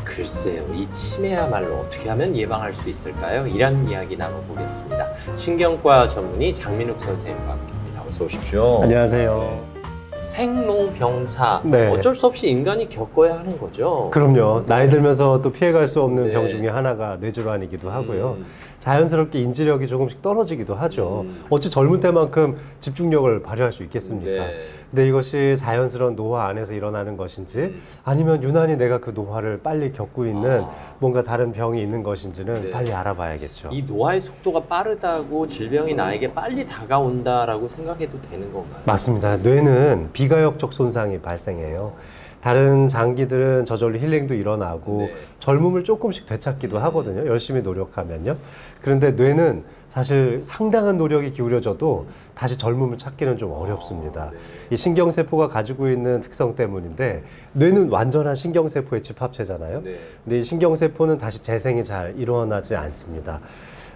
글쎄요, 이 치매야말로 어떻게 하면 예방할 수 있을까요? 이런 이야기 나눠보겠습니다. 신경과 전문의 장민욱 선생님과 함께합니다. 어서 오십시오. 안녕하세요. 생로병사, 네. 어쩔 수 없이 인간이 겪어야 하는 거죠. 그럼요. 나이 들면서 또 피해갈 수 없는 네. 병 중에 하나가 뇌질환이기도 하고요. 자연스럽게 인지력이 조금씩 떨어지기도 하죠. 어찌 젊은 때만큼 집중력을 발휘할 수 있겠습니까? 네. 근데 이것이 자연스러운 노화 안에서 일어나는 것인지 아니면 유난히 내가 그 노화를 빨리 겪고 있는 뭔가 다른 병이 있는 것인지는 네. 빨리 알아봐야겠죠. 이 노화의 속도가 빠르다고 질병이 나에게 빨리 다가온다라고 생각해도 되는 건가요? 맞습니다. 뇌는 비가역적 손상이 발생해요. 다른 장기들은 저절로 힐링도 일어나고 네. 젊음을 조금씩 되찾기도 하거든요. 열심히 노력하면요. 그런데 뇌는 사실 상당한 노력이 기울여져도 다시 젊음을 찾기는 좀 어렵습니다. 네. 이 신경세포가 가지고 있는 특성 때문인데 뇌는 완전한 신경세포의 집합체잖아요. 네. 근데 이 신경세포는 다시 재생이 잘 일어나지 않습니다.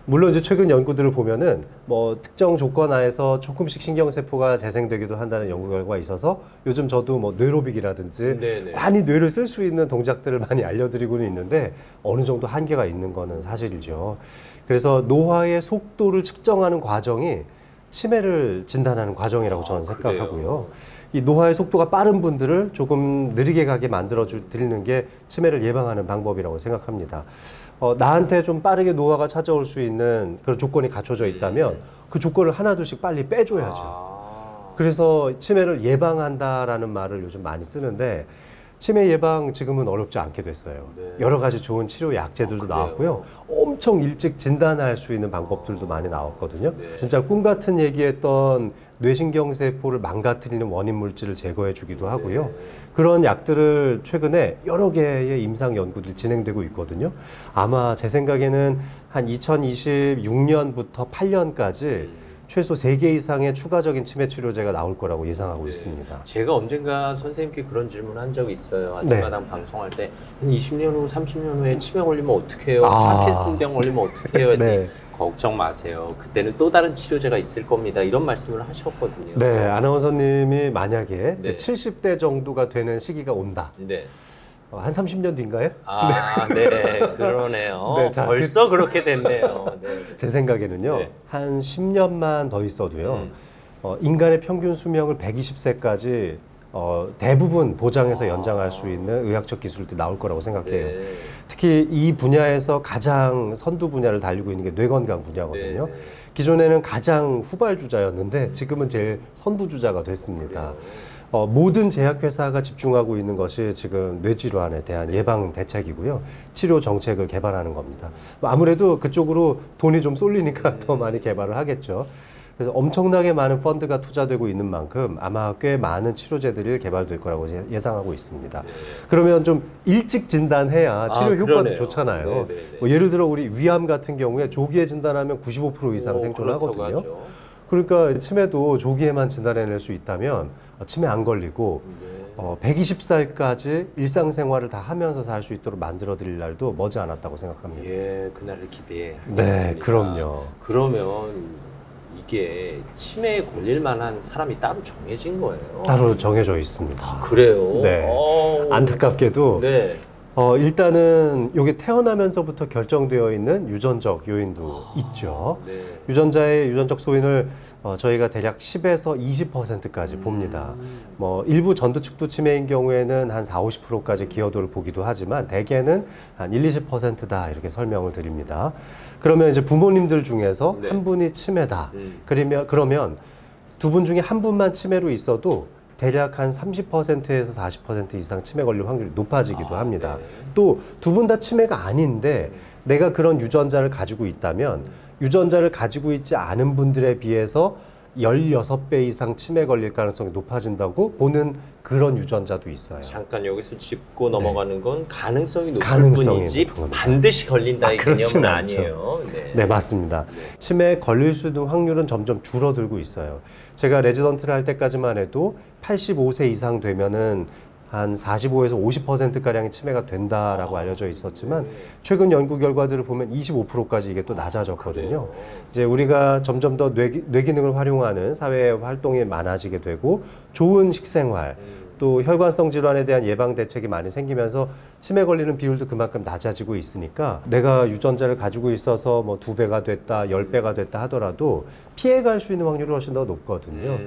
물론 이제 최근 연구들을 보면은 뭐 특정 조건 하에서 조금씩 신경세포가 재생되기도 한다는 연구 결과가 있어서 요즘 저도 뭐 뇌로빅이라든지 네네. 많이 뇌를 쓸 수 있는 동작들을 많이 알려드리고는 있는데 어느 정도 한계가 있는 거는 사실이죠. 그래서 노화의 속도를 측정하는 과정이 치매를 진단하는 과정이라고 저는 생각하고요. 그래요? 이 노화의 속도가 빠른 분들을 조금 느리게 가게 만들어 드리는 게 치매를 예방하는 방법이라고 생각합니다. 나한테 좀 빠르게 노화가 찾아올 수 있는 그런 조건이 갖춰져 있다면 그 조건을 하나둘씩 빨리 빼줘야죠. 그래서 치매를 예방한다라는 말을 요즘 많이 쓰는데 치매 예방 지금은 어렵지 않게 됐어요. 네. 여러 가지 좋은 치료 약제들도 나왔고요. 엄청 일찍 진단할 수 있는 방법들도 많이 나왔거든요. 네. 진짜 꿈 같은 얘기했던 뇌신경세포를 망가뜨리는 원인 물질을 제거해 주기도 하고요. 그런 약들을 최근에 여러 개의 임상 연구들이 진행되고 있거든요. 아마 제 생각에는 한 2026년부터 8년까지 최소 3개 이상의 추가적인 치매 치료제가 나올 거라고 예상하고 있습니다. 제가 언젠가 선생님께 그런 질문 한 적이 있어요. 아침마당 방송할 때 한 20년 후, 30년 후에 치매 걸리면 어떡해요? 파킨슨병 걸리면 어떡해요? 했더니 네. 걱정 마세요. 그때는 또 다른 치료제가 있을 겁니다. 이런 말씀을 하셨거든요. 네, 아나운서님이 만약에 네. 이제 70대 정도가 되는 시기가 온다. 네. 한 30년 뒤인가요? 네, 그러네요. 네, 자, 벌써 그렇게 됐네요. 네. 제 생각에는요, 네. 한 10년만 더 있어도요, 인간의 평균 수명을 120세까지 대부분 보장해서 연장할 수 있는 의학적 기술들이 나올 거라고 생각해요. 네. 특히 이 분야에서 가장 선두 분야를 달리고 있는 게 뇌건강 분야거든요. 네. 기존에는 가장 후발주자였는데 지금은 제일 선두주자가 됐습니다. 모든 제약회사가 집중하고 있는 것이 지금 뇌질환에 대한 예방 대책이고요. 치료 정책을 개발하는 겁니다. 아무래도 그쪽으로 돈이 좀 쏠리니까 더 많이 개발을 하겠죠. 그래서 엄청나게 많은 펀드가 투자되고 있는 만큼 아마 꽤 많은 치료제들이 개발될 거라고 예상하고 있습니다. 그러면 좀 일찍 진단해야 치료 효과도 그러네요. 좋잖아요. 네, 네, 네. 뭐 예를 들어 우리 위암 같은 경우에 조기에 진단하면 95% 이상 생존하거든요. 하죠. 그러니까 치매도 조기에만 진단해낼 수 있다면 치매 안 걸리고 120살까지 일상생활을 다 하면서 살 수 있도록 만들어 드릴 날도 머지 않았다고 생각합니다. 예, 그날을 기대하겠습니다. 네, 그럼요. 그러면 이게 치매에 걸릴 만한 사람이 따로 정해진 거예요? 따로 정해져 있습니다. 아, 그래요? 네. 안타깝게도 네. 일단은 이게 태어나면서부터 결정되어 있는 유전적 요인도 있죠. 네. 유전자의 유전적 소인을 저희가 대략 10에서 20%까지 봅니다. 뭐 일부 전두측두 치매인 경우에는 한 50~50%까지 기여도를 보기도 하지만 대개는 한 20~20%다 이렇게 설명을 드립니다. 그러면 이제 부모님들 중에서 네. 한 분이 치매다. 그러면 두 분 중에 한 분만 치매로 있어도 대략 한 30%에서 40% 이상 치매 걸릴 확률이 높아지기도 합니다. 네. 또 두 분 다 치매가 아닌데 내가 그런 유전자를 가지고 있다면 유전자를 가지고 있지 않은 분들에 비해서 16배 이상 치매 걸릴 가능성이 높아진다고 보는 그런 유전자도 있어요. 잠깐 여기서 짚고 넘어가는 건 가능성이 높을 가능성이 뿐이지 높은 겁니다. 반드시 걸린다의 그렇진 개념은 않죠. 아니에요. 네. 네, 맞습니다. 치매에 걸릴 수 있는 확률은 점점 줄어들고 있어요. 제가 레지던트를 할 때까지만 해도 85세 이상 되면은 한 45에서 50%가량의 치매가 된다라고 알려져 있었지만 최근 연구 결과들을 보면 25%까지 이게 또 낮아졌거든요. 이제 우리가 점점 더 뇌 기능을 활용하는 사회 활동이 많아지게 되고 좋은 식생활 또 혈관성 질환에 대한 예방 대책이 많이 생기면서 치매 걸리는 비율도 그만큼 낮아지고 있으니까 내가 유전자를 가지고 있어서 뭐 2배가 됐다, 10배가 됐다 하더라도 피해갈 수 있는 확률이 훨씬 더 높거든요.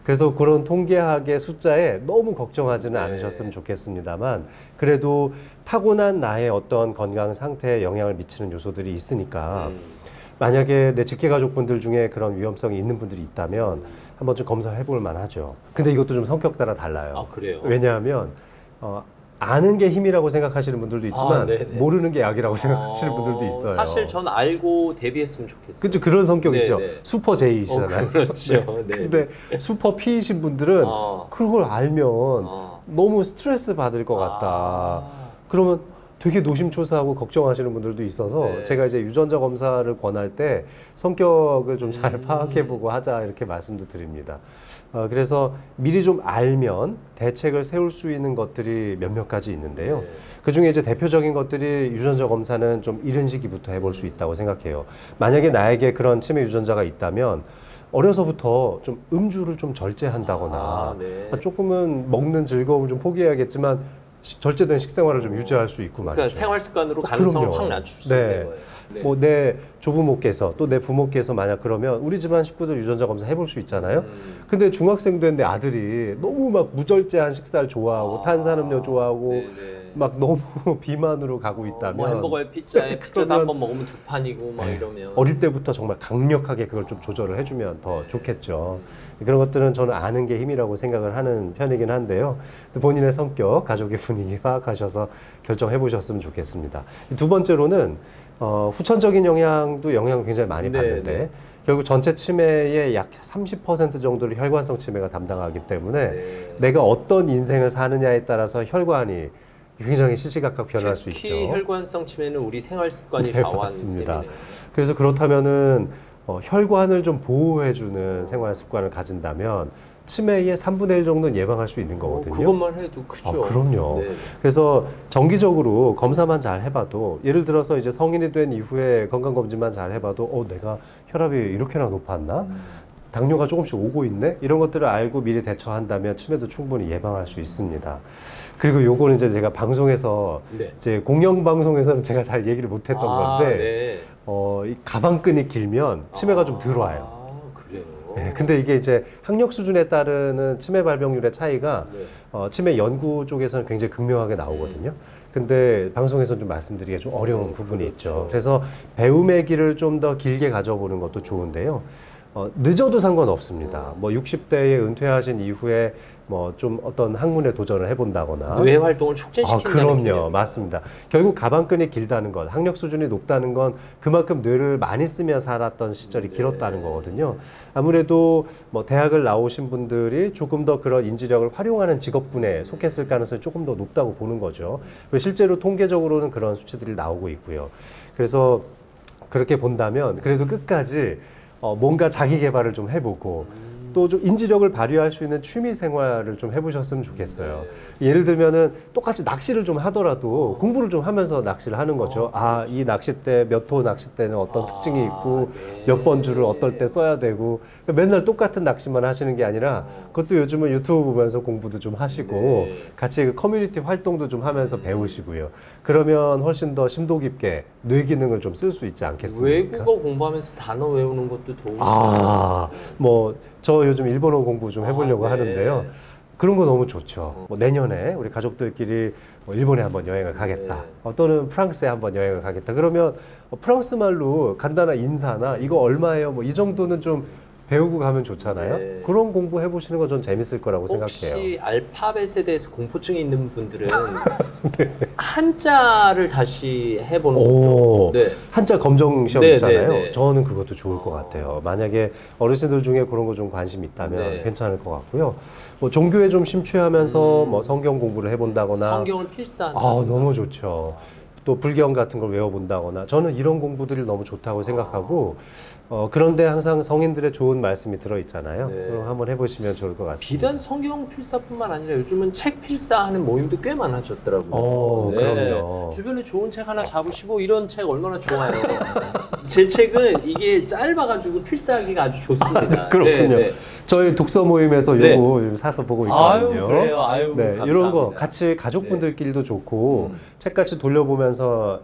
그래서 그런 통계학의 숫자에 너무 걱정하지는 않으셨으면 좋겠습니다만 그래도 타고난 나의 어떤 건강 상태에 영향을 미치는 요소들이 있으니까 만약에 내 직계가족분들 중에 그런 위험성이 있는 분들이 있다면 한번 좀 검사를 해볼 만하죠. 근데 이것도 좀 성격 따라 달라요. 아, 그래요? 왜냐하면 아는 게 힘이라고 생각하시는 분들도 있지만 네네. 모르는 게 약이라고 생각하시는 분들도 있어요. 사실 전 알고 대비했으면 좋겠어요. 그렇죠. 그런 성격이죠. 네네. 슈퍼 J이시잖아요. 그렇죠. 네. 근데 슈퍼 P이신 분들은 그걸 알면 너무 스트레스 받을 것 같다. 그러면 되게 노심초사하고 걱정하시는 분들도 있어서 네. 제가 이제 유전자 검사를 권할 때 성격을 좀 잘 파악해보고 하자 이렇게 말씀도 드립니다. 그래서 미리 좀 알면 대책을 세울 수 있는 것들이 몇몇 가지 있는데요. 네. 그 중에 이제 대표적인 것들이 유전자 검사는 좀 이른 시기부터 해볼 수 있다고 생각해요. 만약에 나에게 그런 치매 유전자가 있다면 어려서부터 좀 음주를 좀 절제한다거나 네. 조금은 먹는 즐거움을 좀 포기해야겠지만 절제된 식생활을 좀 유지할 수 있고 말이죠. 그러니까 생활 습관으로 가능성을 그럼요. 확 낮출 수 있는 거예요. 네. 뭐 내 조부모께서 또 내 부모께서 만약 그러면 우리 집안 식구들 유전자 검사 해볼 수 있잖아요. 근데 중학생 된 내 아들이 너무 막 무절제한 식사를 좋아하고 탄산음료 좋아하고 네네. 막 너무 비만으로 가고 있다면 뭐 햄버거에 피자에 피자도 그러면- 한 번 먹으면 2판이고 막 이러면 어릴 때부터 정말 강력하게 그걸 좀 조절을 해주면 더 좋겠죠. 그런 것들은 저는 아는 게 힘이라고 생각을 하는 편이긴 한데요. 또 본인의 성격, 가족의 분위기 파악하셔서 결정해 보셨으면 좋겠습니다. 두 번째로는 후천적인 영향도 영향을 굉장히 많이 네, 받는데 네. 결국 전체 치매의 약 30% 정도를 혈관성 치매가 담당하기 때문에 네. 내가 어떤 인생을 사느냐에 따라서 혈관이 굉장히 시시각각 변할 수 있죠. 특히 혈관성 치매는 우리 생활 습관이 네, 좌우하는 맞습니다. 셈이네요. 그래서 그렇다면은 혈관을 좀 보호해주는 생활 습관을 가진다면 치매의 3분의 1 정도는 예방할 수 있는 거거든요. 그것만 해도 크죠. 그럼요. 네. 그래서 정기적으로 검사만 잘 해봐도 예를 들어서 이제 성인이 된 이후에 건강검진만 잘 해봐도 내가 혈압이 이렇게나 높았나? 당뇨가 조금씩 오고 있네? 이런 것들을 알고 미리 대처한다면 치매도 충분히 예방할 수 있습니다. 그리고 요거는 이제 제가 방송에서 네. 이제 공영방송에서는 제가 잘 얘기를 못했던 건데 네. 이 가방끈이 길면 치매가 좀 덜 와요. 그래요. 네, 근데 이게 이제 학력 수준에 따르는 치매 발병률의 차이가 네. 치매 연구 쪽에서는 굉장히 극명하게 나오거든요. 근데 방송에서는 좀 말씀드리기가 좀 어려운 부분이 있죠. 그래서 배움의 길을 좀 더 길게 가져보는 것도 좋은데요. 늦어도 상관없습니다. 뭐 60대에 은퇴하신 이후에 뭐 좀 어떤 학문에 도전을 해본다거나 뇌 활동을 촉진시킨다는 그럼요. 개념이에요. 맞습니다. 결국 가방끈이 길다는 것, 학력 수준이 높다는 건 그만큼 뇌를 많이 쓰며 살았던 시절이 길었다는 거거든요. 아무래도 뭐 대학을 나오신 분들이 조금 더 그런 인지력을 활용하는 직업군에 속했을 가능성이 조금 더 높다고 보는 거죠. 그리고 실제로 통계적으로는 그런 수치들이 나오고 있고요. 그래서 그렇게 본다면 그래도 끝까지 뭔가 자기 개발을 좀 해보고 또 좀 인지력을 발휘할 수 있는 취미 생활을 좀 해보셨으면 좋겠어요. 예를 들면은 똑같이 낚시를 좀 하더라도 공부를 좀 하면서 낚시를 하는 거죠. 아, 이 낚싯대 몇 호 낚싯대는 어떤 특징이 있고 몇 번 줄을 어떨 때 써야 되고 맨날 똑같은 낚시만 하시는 게 아니라 그것도 요즘은 유튜브 보면서 공부도 좀 하시고 같이 그 커뮤니티 활동도 좀 하면서 배우시고요. 그러면 훨씬 더 심도 깊게 뇌 기능을 좀 쓸 수 있지 않겠습니까? 외국어 공부하면서 단어 외우는 것도 도움이 뭐 저 요즘 일본어 공부 좀 해보려고 네. 하는데요. 그런 거 너무 좋죠. 뭐 내년에 우리 가족들끼리 뭐 일본에 한번 여행을 가겠다. 또는 프랑스에 한번 여행을 가겠다. 그러면 프랑스 말로 간단한 인사나 이거 얼마예요? 뭐 이 정도는 좀 배우고 가면 좋잖아요. 네. 그런 공부 해보시는 건 전 재밌을 거라고 혹시 생각해요. 알파벳에 대해서 공포증이 있는 분들은 한자를 다시 해보는 오, 것도 네. 한자 검정 시험 네, 있잖아요. 네, 네. 저는 그것도 좋을 것 같아요. 만약에 어르신들 중에 그런 거 좀 관심 있다면 네. 괜찮을 것 같고요. 뭐 종교에 좀 심취하면서 뭐 성경 공부를 해본다거나 성경을 필사한다. 너무 좋죠. 또 불경 같은 걸 외워본다거나 저는 이런 공부들이 너무 좋다고 생각하고 그런데 항상 성인들의 좋은 말씀이 들어있잖아요. 네. 그럼 한번 해보시면 좋을 것 같습니다. 비단 성경 필사뿐만 아니라 요즘은 책 필사하는 모임도 꽤 많아졌더라고요. 그럼요. 주변에 좋은 책 하나 잡으시고 이런 책 얼마나 좋아요. 제 책은 이게 짧아가지고 필사하기가 아주 좋습니다. 그렇군요. 네, 네. 저희 독서 모임에서 네. 요거 요즘 사서 보고 있거든요. 아유, 그래요? 아유, 네, 감사합니다. 이런 거 같이 가족분들끼리도 좋고 책같이 돌려보면서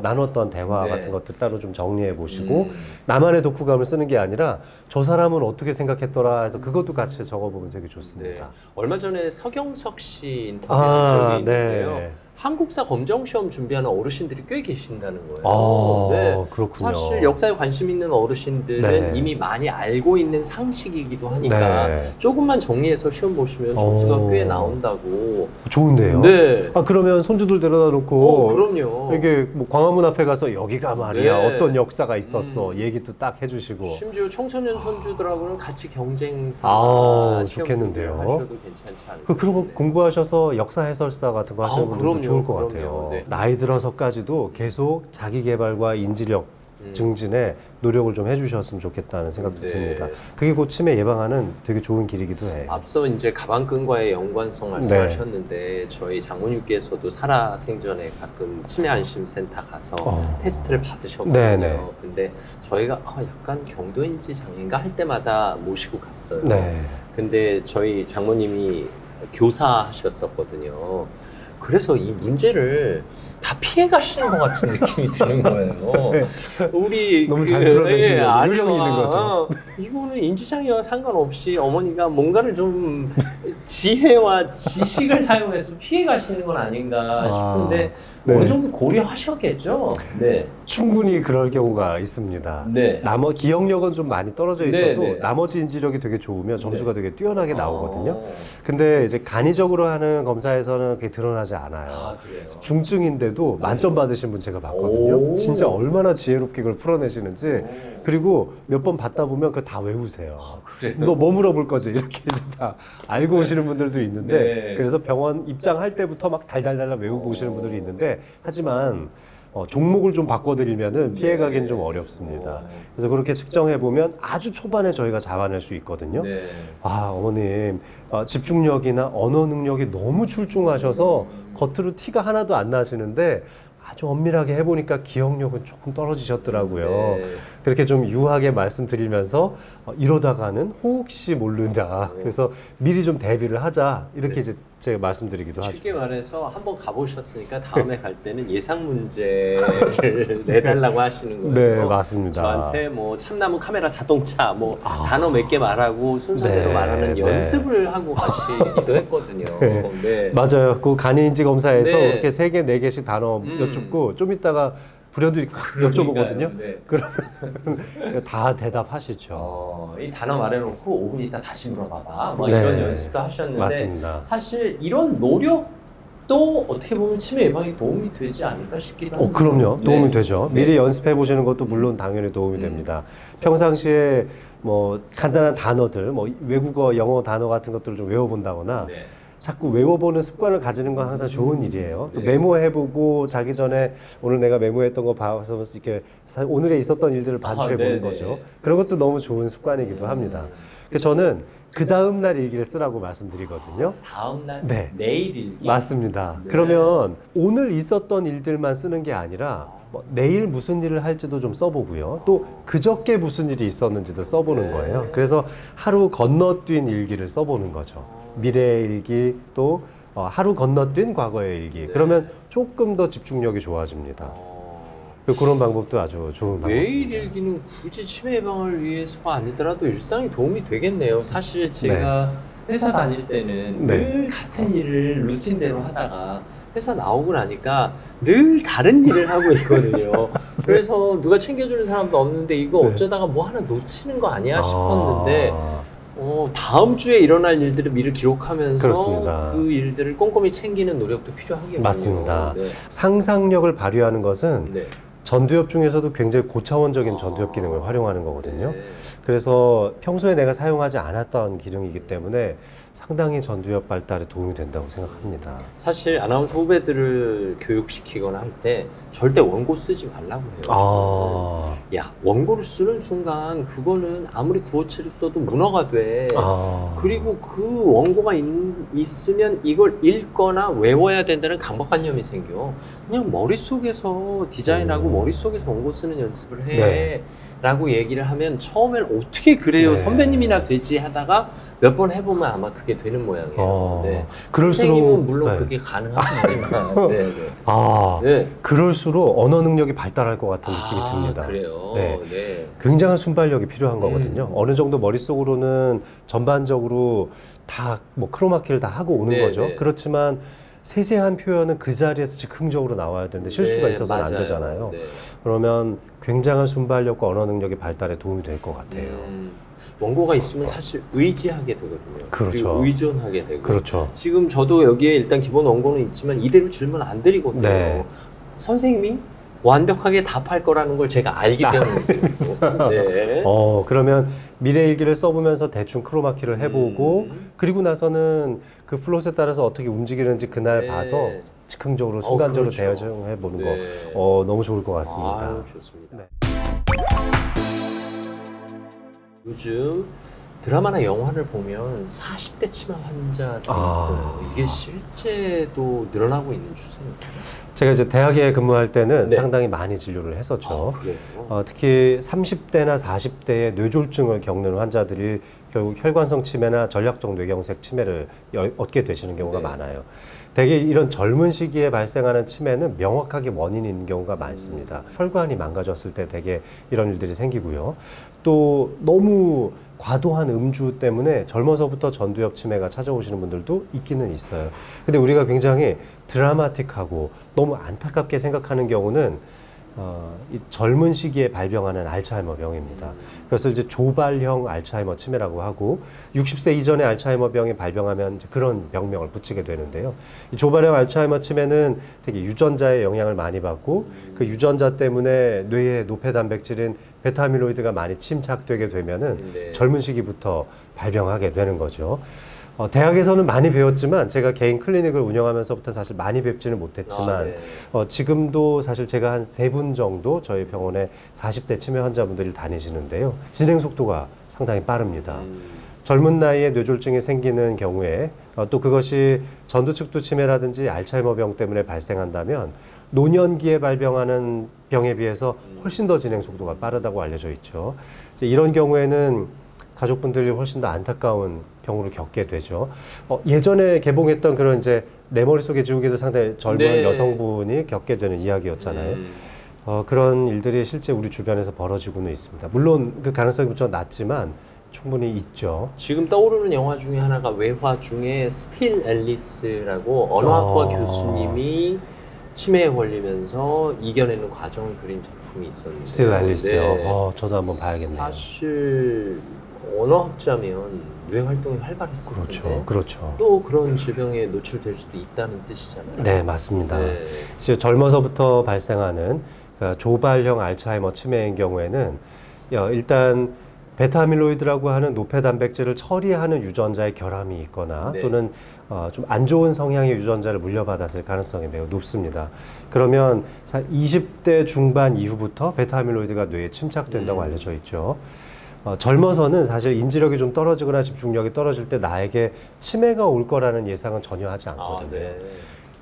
나눴던 대화 네. 같은 것들 따로 좀 정리해 보시고 나만의 독후감을 쓰는 게 아니라 저 사람은 어떻게 생각했더라 해서 그것도 같이 적어보면 되게 네. 좋습니다. 얼마 전에 서경석 씨 인터뷰한 적이 있는데요. 네. 한국사 검정시험 준비하는 어르신들이 꽤 계신다는 거예요. 네. 그렇군요. 사실 역사에 관심 있는 어르신들은 네. 이미 많이 알고 있는 상식이기도 하니까 네. 조금만 정리해서 시험 보시면 점수가 꽤 나온다고. 좋은데요? 네. 그러면 손주들 데려다 놓고 그럼요. 이게 뭐 광화문 앞에 가서 여기가 말이야 네. 어떤 역사가 있었어 얘기도 딱 해주시고 심지어 청소년 손주들하고는 같이 경쟁사 시험 좋겠는데요. 준비를 하셔도 괜찮지 않을까. 그런 거 공부하셔서 역사 해설사 같은 거 하시는 분들도 그럼요, 좋을 것 그럼요. 같아요. 네. 나이 들어서까지도 계속 자기 개발과 인지력 증진에 노력을 좀 해주셨으면 좋겠다는 생각도 네. 듭니다. 그게 곧 치매 예방하는 되게 좋은 길이기도 해요. 앞서 이제 가방끈과의 연관성 말씀하셨는데 저희 장모님께서도 살아생전에 가끔 치매 안심센터 가서 테스트를 받으셨거든요. 네네. 근데 저희가 약간 경도인지 장애인가 할 때마다 모시고 갔어요. 네. 근데 저희 장모님이 교사하셨었거든요. 그래서 이 문제를 다 피해 가시는 것 같은 느낌이 드는 거예요. 우리 너무 잘 풀어내시는 요령이 있는 거죠. 이거는 인지장애와 상관없이 어머니가 뭔가를 좀 지혜와 지식을 사용해서 피해 가시는 건 아닌가 싶은데 네. 어느 정도 고려하셨겠죠? 네. 충분히 그럴 경우가 있습니다. 네. 기억력은 좀 많이 떨어져 있어도 네, 네. 나머지 인지력이 되게 좋으면 점수가 되게 뛰어나게 나오거든요. 아. 근데 이제 간이적으로 하는 검사에서는 그게 드러나지 않아요. 그래요. 중증인데도 만점 받으신 분 제가 봤거든요. 오. 진짜 얼마나 지혜롭게 그걸 풀어내시는지. 그리고 몇 번 받다 보면 그거 다 외우세요. 그래요? 너 뭐 물어볼 거지? 이렇게 이제 다 알고 오시는 분들도 있는데 네. 그래서 병원 입장할 때부터 막 달달달 외우고 오시는 분들이 있는데 하지만 종목을 좀 바꿔드리면은 피해가긴 좀 어렵습니다. 그래서 그렇게 측정해보면 아주 초반에 저희가 잡아낼 수 있거든요. 네. 어머님, 집중력이나 언어 능력이 너무 출중하셔서 겉으로 티가 하나도 안 나시는데 아주 엄밀하게 해보니까 기억력은 조금 떨어지셨더라고요. 네. 그렇게 좀 유하게 말씀드리면서 이러다가는 혹시 모른다. 그래서 미리 좀 대비를 하자. 이렇게 이제 제가 말씀드리기도 하죠. 쉽게 말해서 한번 가보셨으니까 다음에 갈 때는 예상 문제를 내달라고 하시는 거예요. 네, 맞습니다. 저한테 뭐 참나무 카메라 자동차 뭐 단어 몇 개 말하고 순서대로 네, 말하는 네. 연습을 하고 가시기도 했거든요. 네. 네. 맞아요. 그 간이인지 검사에서 네. 이렇게 3개, 4개씩 단어 여쭙고 좀 이따가 불현들이 여쭤보거든요. 네. 그러면 다 대답하시죠. 이 단어 말해놓고 5분 있다 다시 물어봐봐. 뭐 네. 이런 연습도 하셨는데 맞습니다. 사실 이런 노력도 어떻게 보면 치매 예방에 도움이 되지 않을까 싶기도 합니다. 그럼요. 도움이 네. 되죠. 미리 연습해 보시는 것도 물론 당연히 도움이 됩니다. 평상시에 뭐 간단한 단어들, 뭐 외국어, 영어 단어 같은 것들을 좀 외워본다거나 네. 자꾸 외워보는 습관을 가지는 건 항상 좋은 일이에요. 또 네. 메모해보고 자기 전에 오늘 내가 메모했던 거 봐서 이렇게 오늘에 있었던 일들을 반추해보는 네네. 거죠. 그런 것도 너무 좋은 습관이기도 합니다. 그래서 저는 그 다음 날 일기를 쓰라고 말씀드리거든요. 다음 날 네. 내일 일기. 맞습니다. 네. 그러면 오늘 있었던 일들만 쓰는 게 아니라 뭐 내일 무슨 일을 할지도 좀 써보고요. 또 그저께 무슨 일이 있었는지도 써보는 네. 거예요. 그래서 하루 건너뛴 일기를 써보는 거죠. 미래의 일기 또 하루 건너뛴 과거의 일기. 네. 그러면 조금 더 집중력이 좋아집니다. 그런 방법도 아주 좋은 방법입니다. 내일 일기는 굳이 치매 예방을 위해서가 아니더라도 일상에 도움이 되겠네요. 사실 제가 회사 다닐 때는 네. 늘 같은 일을 루틴대로 하다가 회사 나오고 나니까 늘 다른 일을 하고 있거든요. 그래서 누가 챙겨주는 사람도 없는데 이거 네. 어쩌다가 뭐 하나 놓치는 거 아니야 싶었는데 다음 주에 일어날 일들을 미리 기록하면서 그렇습니다. 그 일들을 꼼꼼히 챙기는 노력도 필요하겠군요. 맞습니다. 네. 상상력을 발휘하는 것은 네. 전두엽 중에서도 굉장히 고차원적인 전두엽 기능을 활용하는 거거든요. 네. 그래서 평소에 내가 사용하지 않았던 기능이기 때문에 상당히 전두엽 발달에 도움이 된다고 생각합니다. 사실 아나운서 후배들을 교육시키거나 할 때 절대 원고 쓰지 말라고 해요. 야, 원고를 쓰는 순간 그거는 아무리 구어체로 써도 문어가 돼. 그리고 그 원고가 있으면 이걸 읽거나 외워야 된다는 강박관념이 생겨. 그냥 머릿속에서 디자인하고 머릿속에서 원고 쓰는 연습을 해. 네. 라고 얘기를 하면 처음엔 어떻게 그래요? 네. 선배님이나 되지 하다가 몇 번 해보면 아마 그게 되는 모양이에요. 네. 선생님은 물론 그게 가능하지만 네, 네. 네. 그럴수록 언어 능력이 발달할 것 같은 느낌이 듭니다. 그래요? 네. 네. 굉장한 순발력이 필요한 거거든요. 어느 정도 머릿속으로는 전반적으로 다 뭐 크로마키를 다 하고 오는 네, 거죠. 네. 그렇지만 세세한 표현은 그 자리에서 즉흥적으로 나와야 되는데 실수가 네, 있어서는 안 맞아요. 되잖아요. 네. 그러면 굉장한 순발력과 언어 능력의 발달에 도움이 될 것 같아요. 원고가 있으면 사실 의지하게 되거든요. 그렇죠. 그리고 의존하게 되고. 그렇죠. 지금 저도 여기에 일단 기본 원고는 있지만 이대로 질문 안 드리거든요. 네. 선생님이 완벽하게 답할 거라는 걸 제가 알기 때문에. 네. 그러면 미래일기를 써보면서 대충 크로마키를 해보고 그리고 나서는 그 플롯에 따라서 어떻게 움직이는지 그날 네. 봐서 즉흥적으로 순간적으로 그렇죠. 대응해보는 네. 거 너무 좋을 것 같습니다. 아유, 좋습니다. 네. 요즘 드라마나 영화를 보면 40대 치매 환자들이 있어요. 이게 실제도 늘어나고 있는 추세입니다. 제가 이제 대학에 근무할 때는 네. 상당히 많이 진료를 했었죠. 그래요? 특히 30대나 40대의 뇌졸중을 겪는 환자들이 결국 혈관성 치매나 전략적 뇌경색 치매를 얻게 되시는 경우가 네. 많아요. 대개 이런 젊은 시기에 발생하는 치매는 명확하게 원인이 있는 경우가 많습니다. 혈관이 망가졌을 때 대개 이런 일들이 생기고요. 또 너무 과도한 음주 때문에 젊어서부터 전두엽 치매가 찾아오시는 분들도 있기는 있어요. 근데 우리가 굉장히 드라마틱하고 너무 안타깝게 생각하는 경우는 이 젊은 시기에 발병하는 알츠하이머 병입니다. 그래서 이제 조발형 알츠하이머 치매라고 하고 60세 이전에 알츠하이머 병이 발병하면 이제 그런 병명을 붙이게 되는데요. 이 조발형 알츠하이머 치매는 되게 유전자의 영향을 많이 받고 그 유전자 때문에 뇌의 노폐 단백질인 베타아밀로이드가 많이 침착되게 되면은 네. 젊은 시기부터 발병하게 되는 거죠. 대학에서는 많이 배웠지만 제가 개인 클리닉을 운영하면서부터 사실 많이 뵙지는 못했지만 네. 지금도 사실 제가 한 3분 정도 저희 병원에 40대 치매 환자분들이 다니시는데요. 진행 속도가 상당히 빠릅니다. 젊은 나이에 뇌졸중이 생기는 경우에 또 그것이 전두측두 치매라든지 알츠하이머 병 때문에 발생한다면 노년기에 발병하는 병에 비해서 훨씬 더 진행 속도가 빠르다고 알려져 있죠. 이런 경우에는 가족분들이 훨씬 더 안타까운 경우를 겪게 되죠. 예전에 개봉했던 그런 이제 내 머릿속에 지우개도 상당히 젊은 네. 여성분이 겪게 되는 이야기였잖아요. 그런 일들이 실제 우리 주변에서 벌어지고는 있습니다. 물론 그 가능성이 무척 낮지만 충분히 있죠. 지금 떠오르는 영화 중에 하나가 외화 중에 스틸 앨리스라고 언어학과 교수님이 치매에 걸리면서 이겨내는 과정을 그린 작품이 있었는데 스틸 앨리스요. 네. 저도 한번 봐야겠네요. 사실 언어학자면 뇌 활동이 활발했을 텐데 그렇죠. 또 그런 질병에 노출될 수도 있다는 뜻이잖아요. 네, 맞습니다. 네. 젊어서부터 발생하는 조발형 알츠하이머 치매인 경우에는 일단 베타아밀로이드라고 하는 노폐 단백질을 처리하는 유전자의 결함이 있거나 네. 또는 좀 안 좋은 성향의 유전자를 물려받았을 가능성이 매우 높습니다. 그러면 20대 중반 이후부터 베타아밀로이드가 뇌에 침착된다고 알려져 있죠. 젊어서는 사실 인지력이 좀 떨어지거나 집중력이 떨어질 때 나에게 치매가 올 거라는 예상은 전혀 하지 않거든요. 네.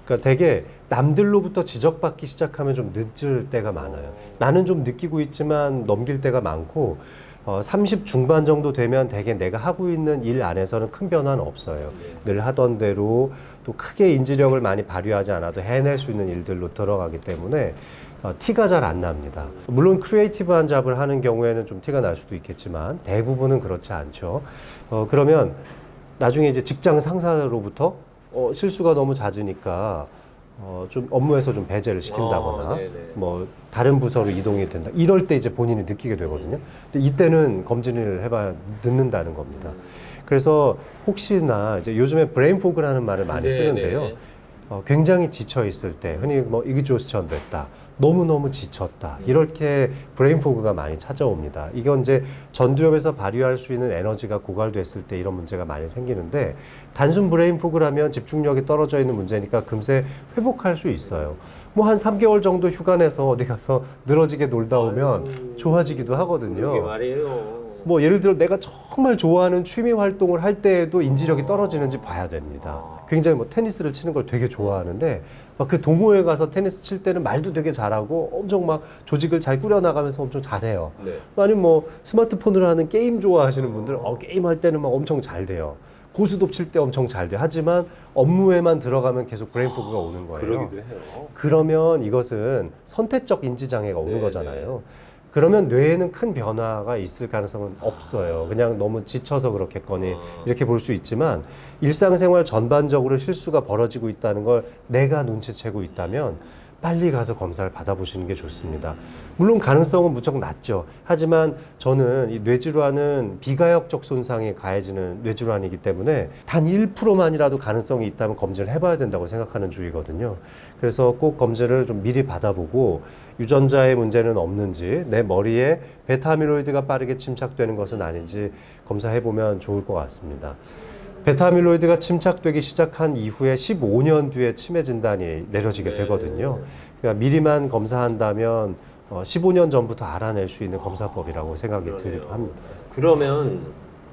그러니까 되게 남들로부터 지적받기 시작하면 좀 늦을 때가 많아요. 나는 좀 느끼고 있지만 넘길 때가 많고 30 중반 정도 되면 되게 내가 하고 있는 일 안에서는 큰 변화는 없어요. 늘 하던 대로 또 크게 인지력을 많이 발휘하지 않아도 해낼 수 있는 일들로 들어가기 때문에 티가 잘 안 납니다. 물론 크리에이티브한 잡을 하는 경우에는 좀 티가 날 수도 있겠지만 대부분은 그렇지 않죠. 그러면 나중에 이제 직장 상사로부터 실수가 너무 잦으니까 좀 업무에서 좀 배제를 시킨다거나 뭐 다른 부서로 이동이 된다. 이럴 때 이제 본인이 느끼게 되거든요. 근데 이때는 검진을 해봐야 늦는다는 겁니다. 그래서 혹시나 이제 요즘에 브레인 포그라는 말을 많이 쓰는데요. 굉장히 지쳐 있을 때, 흔히 뭐 이기조스천 됐다, 너무너무 지쳤다, 이렇게 브레인 포그가 많이 찾아옵니다. 이건 이제 전두엽에서 발휘할 수 있는 에너지가 고갈됐을 때 이런 문제가 많이 생기는데, 단순 브레인 포그라면 집중력이 떨어져 있는 문제니까 금세 회복할 수 있어요. 뭐 한 3개월 정도 휴가 내서 어디 가서 늘어지게 놀다 오면 좋아지기도 하거든요. 그게 말이에요. 뭐 예를 들어 내가 정말 좋아하는 취미 활동을 할 때에도 인지력이 떨어지는지 봐야 됩니다. 굉장히 뭐 테니스를 치는 걸 되게 좋아하는데 막 그 동호회 가서 테니스 칠 때는 말도 되게 잘하고 엄청 막 조직을 잘 꾸려나가면서 엄청 잘해요. 아니면 뭐 스마트폰으로 하는 게임 좋아하시는 분들 게임 할 때는 막 엄청 잘 돼요. 고수도 칠 때 엄청 잘 돼요. 하지만 업무에만 들어가면 계속 브레인 포그가 오는 거예요. 그러기도 해요. 그러면 이것은 선택적 인지장애가 오는 거잖아요. 그러면 뇌에는 큰 변화가 있을 가능성은 없어요. 그냥 너무 지쳐서 그렇겠거니 이렇게 볼 수 있지만 일상생활 전반적으로 실수가 벌어지고 있다는 걸 내가 눈치채고 있다면 빨리 가서 검사를 받아보시는 게 좋습니다. 물론 가능성은 무척 낮죠. 하지만 저는 이 뇌질환은 비가역적 손상이 가해지는 뇌질환이기 때문에 단 1%만이라도 가능성이 있다면 검진을 해봐야 된다고 생각하는 주의거든요. 그래서 꼭 검진을 좀 미리 받아보고 유전자의 문제는 없는지, 내 머리에 베타아밀로이드가 빠르게 침착되는 것은 아닌지 검사해보면 좋을 것 같습니다. 베타아밀로이드가 침착되기 시작한 이후에 15년 뒤에 치매 진단이 내려지게 되거든요. 그러니까 미리만 검사한다면 15년 전부터 알아낼 수 있는 검사법이라고 생각이 들기도 합니다. 그러면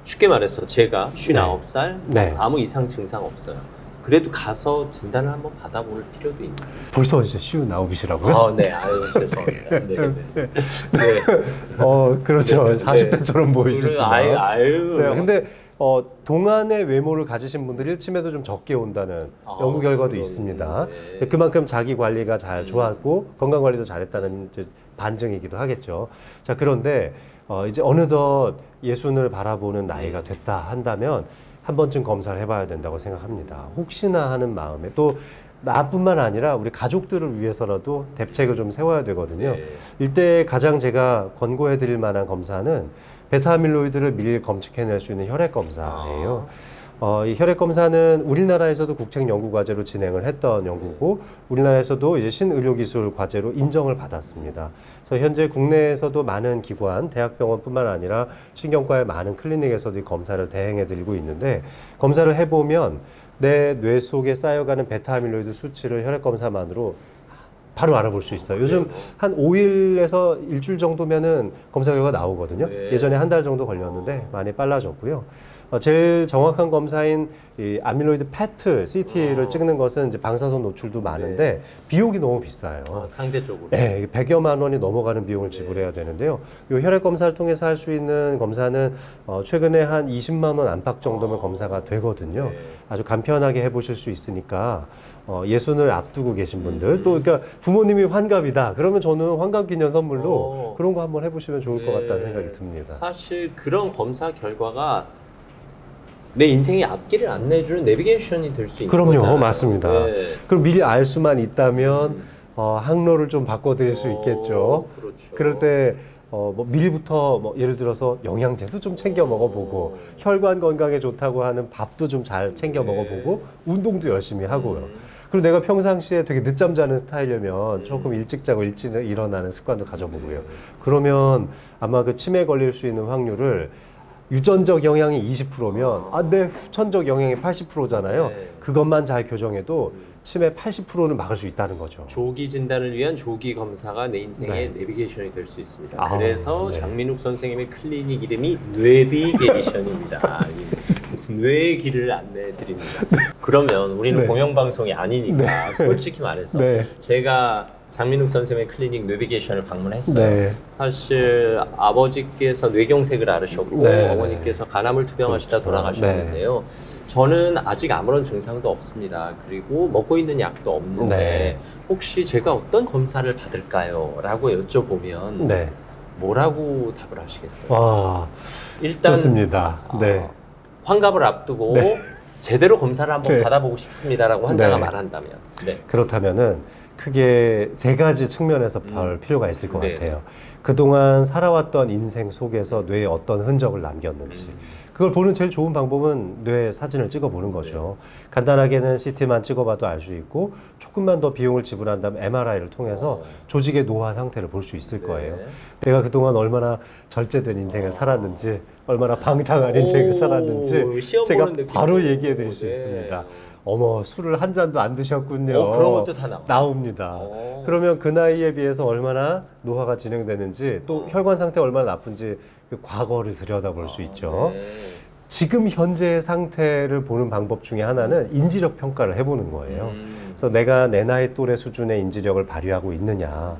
쉽게 말해서 제가 59살 아무 이상 증상 없어요. 그래도 가서 진단을 한번 받아볼 필요도 있나요? 벌써 이제 59이시라고요? 네. 아유, 죄송합니다. 네. 그렇죠. 40대처럼 보이시지만. 아유. 네, 근데 동안의 외모를 가지신 분들이 치매도 좀 적게 온다는 연구 결과도 있습니다. 그만큼 자기 관리가 잘 좋았고 건강 관리도 잘했다는 이제 반증이기도 하겠죠. 자, 그런데 이제 어느덧 예순을 바라보는 나이가 됐다 한다면 한 번쯤 검사를 해봐야 된다고 생각합니다. 혹시나 하는 마음에 또 나뿐만 아니라 우리 가족들을 위해서라도 대책을 좀 세워야 되거든요. 이때 가장 제가 권고해드릴 만한 검사는 베타아밀로이드를 미리 검측해낼 수 있는 혈액 검사예요. 이 혈액 검사는 우리나라에서도 국책 연구 과제로 진행을 했던 연구고 우리나라에서도 이제 신의료기술 과제로 인정을 받았습니다. 그래서 현재 국내에서도 많은 기관, 대학병원뿐만 아니라 신경과의 많은 클리닉에서도 이 검사를 대행해드리고 있는데 검사를 해보면 내 뇌 속에 쌓여가는 베타아밀로이드 수치를 혈액 검사만으로 바로 알아볼 수 있어요. 요즘 한 5일에서 일주일 정도면은 검사 결과 나오거든요. 예전에 한 달 정도 걸렸는데 많이 빨라졌고요. 제일 정확한 검사인 이 아밀로이드 PET, CT를 찍는 것은 이제 방사선 노출도 많은데 비용이 너무 비싸요. 상대적으로. 네, 100여만 원이 넘어가는 비용을 지불해야 되는데요. 이 혈액 검사를 통해서 할 수 있는 검사는 최근에 한 20만 원 안팎 정도면 검사가 되거든요. 아주 간편하게 해보실 수 있으니까 예순을 앞두고 계신 분들 또 그러니까 부모님이 환갑이다. 그러면 저는 환갑 기념 선물로 그런 거 한번 해보시면 좋을 것 같다는 생각이 듭니다. 사실 그런 검사 결과가 내 인생의 앞길을 안내해주는 내비게이션이 될 수 있는 그럼요, 거잖아요. 맞습니다. 그럼 미리 알 수만 있다면 항로를 좀 바꿔드릴 수 있겠죠. 그렇죠. 그럴 때 뭐 미리부터 뭐 예를 들어서 영양제도 좀 챙겨 먹어보고 혈관 건강에 좋다고 하는 밥도 좀 잘 챙겨 먹어보고 운동도 열심히 하고요. 그리고 내가 평상시에 되게 늦잠 자는 스타일이면 조금 일찍 자고 일찍 일어나는 습관도 가져보고요. 그러면 아마 그 치매 걸릴 수 있는 확률을 유전적 영향이 20%면 내 후천적 영향이 80%잖아요. 네. 그것만 잘 교정해도 치매 80%는 막을 수 있다는 거죠. 조기 진단을 위한 조기 검사가 내 인생의 네. 내비게이션이 될 수 있습니다. 아, 그래서 네. 장민욱 선생님의 클리닉 이름이 뇌비게이션입니다. 뇌의 길을 안내해 드립니다. 그러면 우리는 네. 공영방송이 아니니까 솔직히 말해서 네. 제가 장민욱 선생님의 클리닉 뇌비게이션을 방문했어요. 네. 사실 아버지께서 뇌경색을 앓으셨고 네. 어머니께서 간암을 투병하시다 그렇죠. 돌아가셨는데요. 저는 아직 아무런 증상도 없습니다. 그리고 먹고 있는 약도 없는데 네. 혹시 제가 어떤 검사를 받을까요? 라고 여쭤보면 네. 뭐라고 답을 하시겠어요? 와, 일단 좋습니다. 네. 환갑을 앞두고 네. 제대로 검사를 한번 네. 받아보고 싶습니다라고 환자가 네. 말한다면 네. 그렇다면은 크게 세 가지 측면에서 볼 필요가 있을 것 네. 같아요. 그동안 살아왔던 인생 속에서 뇌에 어떤 흔적을 남겼는지. 그걸 보는 제일 좋은 방법은 뇌 사진을 찍어보는 거죠. 간단하게는 CT만 찍어봐도 알 수 있고 조금만 더 비용을 지불한다면 MRI를 통해서 조직의 노화 상태를 볼 수 있을 거예요. 내가 그동안 얼마나 절제된 인생을 살았는지, 얼마나 방탕한 인생을 살았는지 시험 제가 보는 느낌으로. 바로 얘기해 드릴 수 네. 있습니다. 어머, 술을 한 잔도 안 드셨군요. 그런 것도 다 나옵니다. 그러면 그 나이에 비해서 얼마나 노화가 진행되는지 또 혈관 상태 얼마나 나쁜지 그 과거를 들여다볼 수 있죠. 네. 지금 현재의 상태를 보는 방법 중에 하나는 인지력 평가를 해보는 거예요. 그래서 내가 내 나이 또래 수준의 인지력을 발휘하고 있느냐.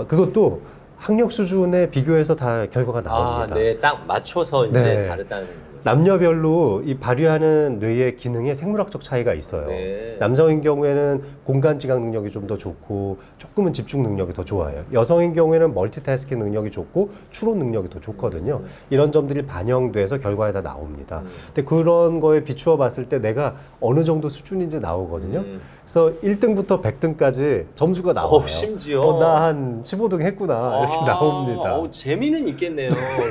그것도 학력 수준에 비교해서 다 결과가 나옵니다. 네, 딱 맞춰서 이제 네. 다르다는 거죠. 남녀별로 이 발휘하는 뇌의 기능에 생물학적 차이가 있어요. 네. 남성인 경우에는 공간 지각 능력이 좀 더 좋고 조금은 집중 능력이 더 좋아요. 여성인 경우에는 멀티태스킹 능력이 좋고 추론 능력이 더 좋거든요. 이런 점들이 반영돼서 결과에 다 나옵니다. 근데 그런 거에 비추어 봤을 때 내가 어느 정도 수준인지 나오거든요. 그래서 1등부터 100등까지 점수가 나와요. 심지어 나 한 15등 했구나 이렇게 나옵니다. 재미는 있겠네요.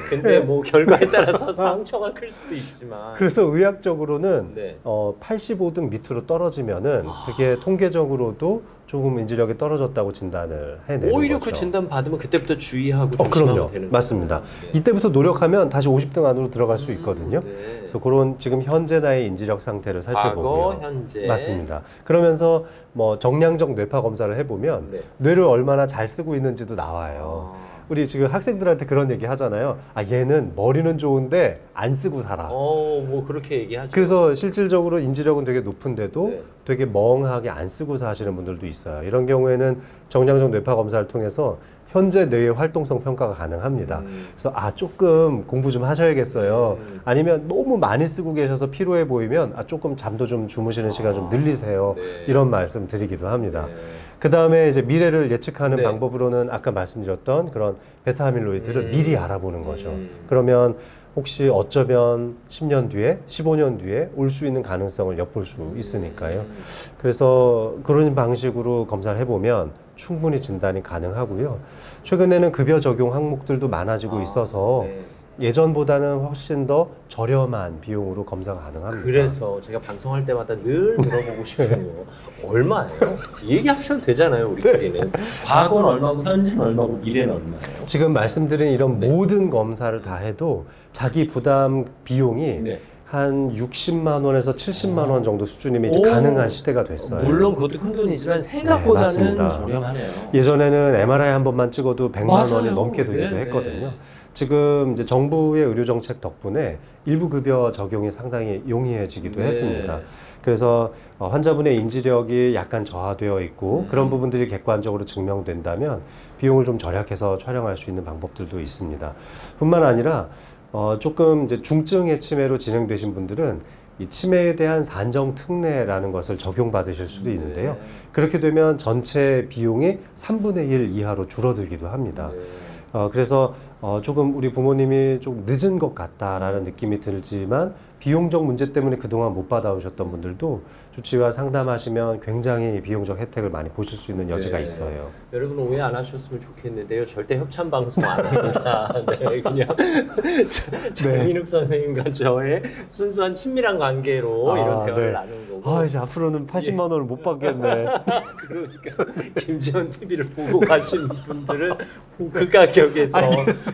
근데 뭐 결과에 따라서 상처가 클 수도 있지만. 그래서 의학적으로는 네. 85등 밑으로 떨어지면은 그게 통계적으로도 조금 인지력이 떨어졌다고 진단을 해내는 오히려 거죠. 그 진단 받으면 그때부터 주의하고 조심하면 그럼요. 되는 맞습니다. 거예요. 네. 이때부터 노력하면 다시 50등 안으로 들어갈 수 있거든요. 네. 그래서 그런 지금 현재 나의 인지력 상태를 살펴보고요. 과거, 현재. 맞습니다. 그러면서 뭐 정량적 뇌파 검사를 해보면 네. 뇌를 얼마나 잘 쓰고 있는지도 나와요. 우리 지금 학생들한테 그런 얘기 하잖아요. 얘는 머리는 좋은데 안 쓰고 살아. 뭐 그렇게 얘기하죠. 그래서 실질적으로 인지력은 되게 높은데도 네. 되게 멍하게 안 쓰고 사시는 분들도 있어요. 이런 경우에는 정량적 뇌파 검사를 통해서 현재 뇌의 활동성 평가가 가능합니다. 그래서 조금 공부 좀 하셔야겠어요. 아니면 너무 많이 쓰고 계셔서 피로해 보이면 조금 잠도 좀 주무시는 시간 좀 늘리세요. 네. 이런 말씀 드리기도 합니다. 네. 그 다음에 이제 미래를 예측하는 네. 방법으로는 아까 말씀드렸던 그런 베타 아밀로이드를 미리 알아보는 거죠. 그러면 혹시 어쩌면 10년 뒤에, 15년 뒤에 올 수 있는 가능성을 엿볼 수 있으니까요. 그래서 그런 방식으로 검사를 해보면 충분히 진단이 가능하고요. 최근에는 급여 적용 항목들도 많아지고 있어서 네. 예전보다는 훨씬 더 저렴한 비용으로 검사가 가능합니다. 그래서 제가 방송할 때마다 늘 물어보고 싶은 거 얼마예요? 얘기하셔도 되잖아요, 우리끼리는. 과거는 얼마고 현재는 얼마고 미래는 얼마예요? 지금 말씀드린 이런 모든 검사를 다 해도 자기 부담 비용이 네. 한 60만 원에서 70만 원 정도 수준이면 이제 가능한 시대가 됐어요. 물론 그것도 큰 돈이지만 생각보다는 맞습니다. 저렴하네요. 예전에는 MRI 한 번만 찍어도 100만 맞아요. 원이 넘게 들기도 네, 했거든요. 네. 지금 이제 정부의 의료 정책 덕분에 일부 급여 적용이 상당히 용이해지기도 네. 했습니다. 그래서 환자분의 인지력이 약간 저하되어 있고 그런 부분들이 객관적으로 증명된다면 비용을 좀 절약해서 촬영할 수 있는 방법들도 있습니다. 뿐만 아니라 조금 이제 중증의 치매로 진행되신 분들은 이 치매에 대한 산정 특례라는 것을 적용받으실 수도 있는데요. 그렇게 되면 전체 비용이 3분의 1 이하로 줄어들기도 합니다. 그래서 조금 우리 부모님이 좀 늦은 것 같다라는 느낌이 들지만 비용적 문제 때문에 그동안 못 받아오셨던 분들도 주치의와 상담하시면 굉장히 비용적 혜택을 많이 보실 수 있는 여지가 네. 있어요. 여러분 오해 안 하셨으면 좋겠는데요. 절대 협찬 방송 아닙니다. 네, 그냥 장민욱 선생님과 저의 순수한 친밀한 관계로 이런 대화를 나누는 거고. 이제 앞으로는 80만 원을 못 받겠네. 그러니까 김지원 TV를 보고 가신 분들은 그 가격에서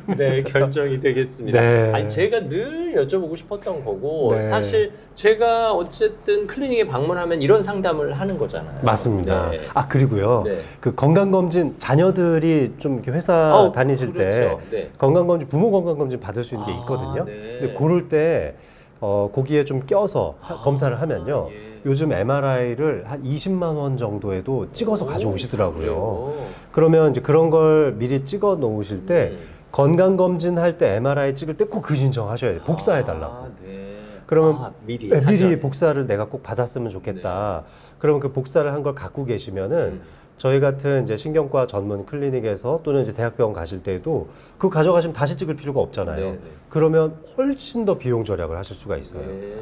되겠습니다. 네, 결정이 되겠습니다. 네. 아니, 제가 늘 여쭤보고 싶었던 거고, 네. 사실 제가 어쨌든 클리닉에 방문하면 이런 상담을 하는 거잖아요. 맞습니다. 네. 아, 그리고요. 네. 그 건강검진, 자녀들이 좀 이렇게 회사 다니실 그렇죠. 때 네. 건강검진, 부모 건강검진 받을 수 있는 게 있거든요. 네. 근데 그럴 때 거기에 좀 껴서 검사를 하면요. 예. 요즘 MRI를 한 20만 원 정도에도 찍어서 오, 가져오시더라고요. 그래요? 그러면 이제 그런 걸 미리 찍어 놓으실 때 건강검진 할 때 MRI 찍을 때 꼭 그 신청하셔야 돼요. 복사해 달라고. 네. 그러면 미리 네, 사전. 미리 복사를 내가 꼭 받았으면 좋겠다. 그러면 그 복사를 한 걸 갖고 계시면은 저희 같은 이제 신경과 전문 클리닉에서 또는 이제 대학병원 가실 때에도 그거 가져가시면 다시 찍을 필요가 없잖아요. 네, 네. 그러면 훨씬 더 비용 절약을 하실 수가 있어요. 네.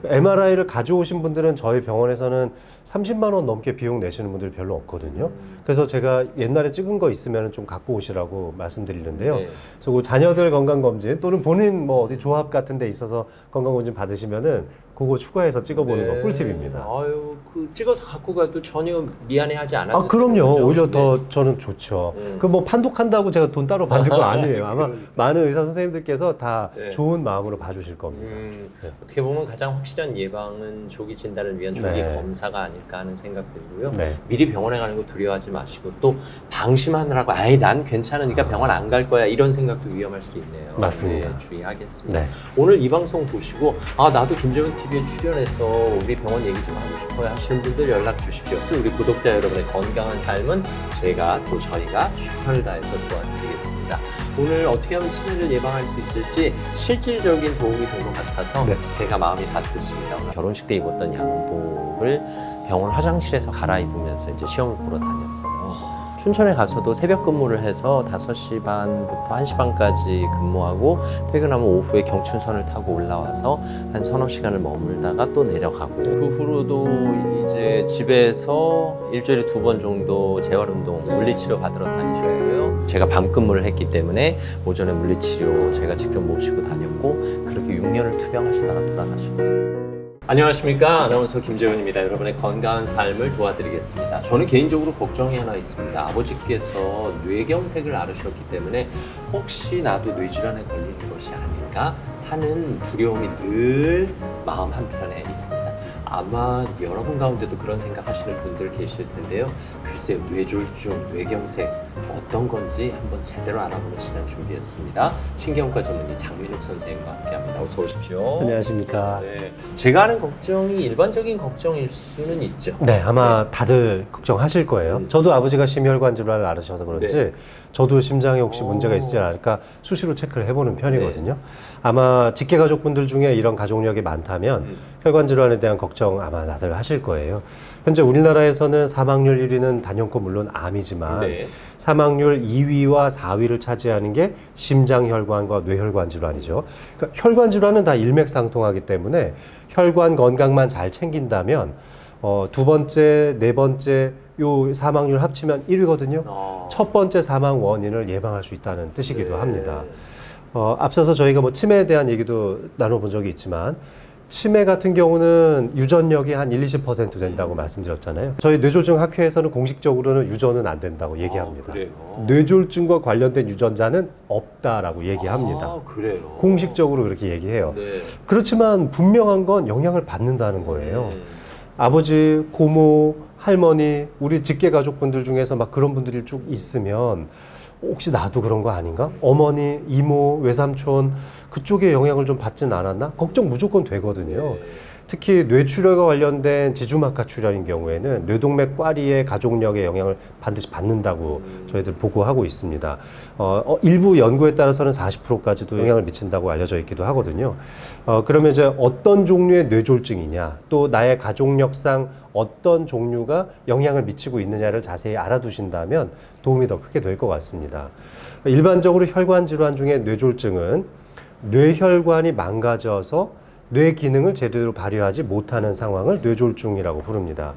MRI를 가져오신 분들은 저희 병원에서는 30만 원 넘게 비용 내시는 분들이 별로 없거든요. 그래서 제가 옛날에 찍은 거 있으면 좀 갖고 오시라고 말씀드리는데요. 네. 그래서 그 자녀들 건강검진 또는 본인 뭐 어디 조합 같은 데 있어서 건강검진 받으시면은 그거 추가해서 찍어보는 거 꿀팁입니다. 아유, 그 찍어서 갖고 가도 전혀 미안해하지 않아도 아, 그럼요. 되는 거죠? 오히려 네. 더 저는 좋죠. 그 뭐 판독한다고 제가 돈 따로 받는 거 아니에요. 아마 많은 의사 선생님들께서 다 네. 좋은 마음으로 봐주실 겁니다. 네. 어떻게 보면 가장 확실한 예방은 조기 진단을 위한 조기 네. 검사가 아닐까 하는 생각 들고요. 네. 미리 병원에 가는 거 두려워하지 마시고 또 방심하느라고 아이 난 괜찮으니까 병원 안 갈 거야 이런 생각도 위험할 수 있네요. 맞습니다. 네, 주의하겠습니다. 네. 오늘 이 방송 보시고 아 나도 김재훈 TV에 출연해서 우리 병원 얘기 좀 하고 싶어요 하시는 분들 연락 주십시오. 또 우리 구독자 여러분의 건강한 삶은 제가 또 저희가 최선을 다해서 도와드리겠습니다. 오늘 어떻게 하면 치매를 예방할 수 있을지 실질적인 도움이 된 것 같아서 네. 제가 마음이 다쳤습니다. 오늘 결혼식 때 입었던 양복을 병원 화장실에서 갈아입으면서 이제 시험을 보러 다녔어요. 춘천에 가서도 새벽 근무를 해서 5시 반부터 1시 반까지 근무하고 퇴근하면 오후에 경춘선을 타고 올라와서 한 서너 시간을 머물다가 또 내려가고 그 후로도 이제 집에서 일주일에 2번 정도 재활운동 물리치료 받으러 다니셨고요. 제가 밤 근무를 했기 때문에 오전에 물리치료 제가 직접 모시고 다녔고 그렇게 6년을 투병하시다가 돌아가셨어요. 안녕하십니까. 아나운서 김재훈입니다. 여러분의 건강한 삶을 도와드리겠습니다. 저는 개인적으로 걱정이 하나 있습니다. 아버지께서 뇌경색을 앓으셨기 때문에 혹시 나도 뇌질환에 걸리는 것이 아닌가 하는 두려움이 늘 마음 한편에 있습니다. 아마 여러분 가운데도 그런 생각하시는 분들 계실 텐데요. 글쎄요, 뇌졸중, 뇌경색 어떤 건지 한번 제대로 알아보는 시간 준비했습니다. 신경과 전문의 장민욱 선생님과 함께합니다. 어서 오십시오. 안녕하십니까. 네, 제가 하는 걱정이 일반적인 걱정일 수는 있죠. 네, 아마 다들 걱정하실 거예요. 저도 아버지가 심혈관 질환을 앓으셔서 그런지 네. 저도 심장에 혹시 문제가 있을지 않을까 수시로 체크를 해보는 편이거든요. 아마 직계 가족분들 중에 이런 가족력이 많다면 혈관 질환에 대한 걱정 아마 다들 하실 거예요. 현재 우리나라에서는 사망률 1위는 단연코 물론 암이지만 네. 사망률 2위와 4위를 차지하는 게 심장혈관과 뇌혈관 질환이죠. 그러니까 혈관 질환은 다 일맥상통하기 때문에 혈관 건강만 잘 챙긴다면 두 번째, 네 번째 요 사망률 합치면 1위거든요. 첫 번째 사망 원인을 예방할 수 있다는 뜻이기도 합니다. 앞서서 저희가 뭐 치매에 대한 얘기도 나눠본 적이 있지만 치매 같은 경우는 유전력이 한 1-20% 된다고 말씀드렸잖아요. 저희 뇌졸중 학회에서는 공식적으로는 유전은 안 된다고 얘기합니다. 그래요? 뇌졸중과 관련된 유전자는 없다라고 얘기합니다. 아, 그래요? 공식적으로 그렇게 얘기해요. 네. 그렇지만 분명한 건 영향을 받는다는 거예요. 아버지, 고모, 할머니, 우리 직계 가족분들 중에서 막 그런 분들이 쭉 있으면 혹시 나도 그런 거 아닌가? 어머니, 이모, 외삼촌 그쪽에 영향을 좀 받진 않았나? 걱정 무조건 되거든요. 특히 뇌출혈과 관련된 지주막하 출혈인 경우에는 뇌동맥 꽈리의 가족력의 영향을 반드시 받는다고 저희들 보고하고 있습니다. 일부 연구에 따라서는 40%까지도 영향을 미친다고 알려져 있기도 하거든요. 그러면 이제 어떤 종류의 뇌졸중이냐, 또 나의 가족력상 어떤 종류가 영향을 미치고 있느냐를 자세히 알아두신다면 도움이 더 크게 될 것 같습니다. 일반적으로 혈관 질환 중에 뇌졸중은 뇌혈관이 망가져서 뇌 기능을 제대로 발휘하지 못하는 상황을 뇌졸중이라고 부릅니다.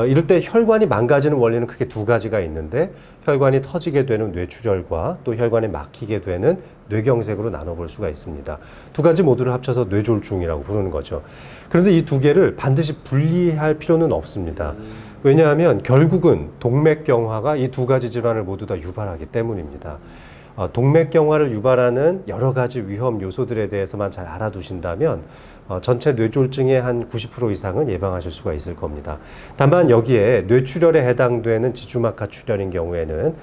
이럴 때 혈관이 망가지는 원리는 크게 두 가지가 있는데 혈관이 터지게 되는 뇌출혈과 또 혈관이 막히게 되는 뇌경색으로 나눠볼 수가 있습니다. 두 가지 모두를 합쳐서 뇌졸중이라고 부르는 거죠. 그런데 이 두 개를 반드시 분리할 필요는 없습니다. 왜냐하면 결국은 동맥경화가 이 두 가지 질환을 모두 다 유발하기 때문입니다. 동맥경화를 유발하는 여러 가지 위험 요소들에 대해서만 잘 알아두신다면 전체 뇌졸중의 한 90% 이상은 예방하실 수가 있을 겁니다. 다만 여기에 뇌출혈에 해당되는 지주막하 출혈인 경우에는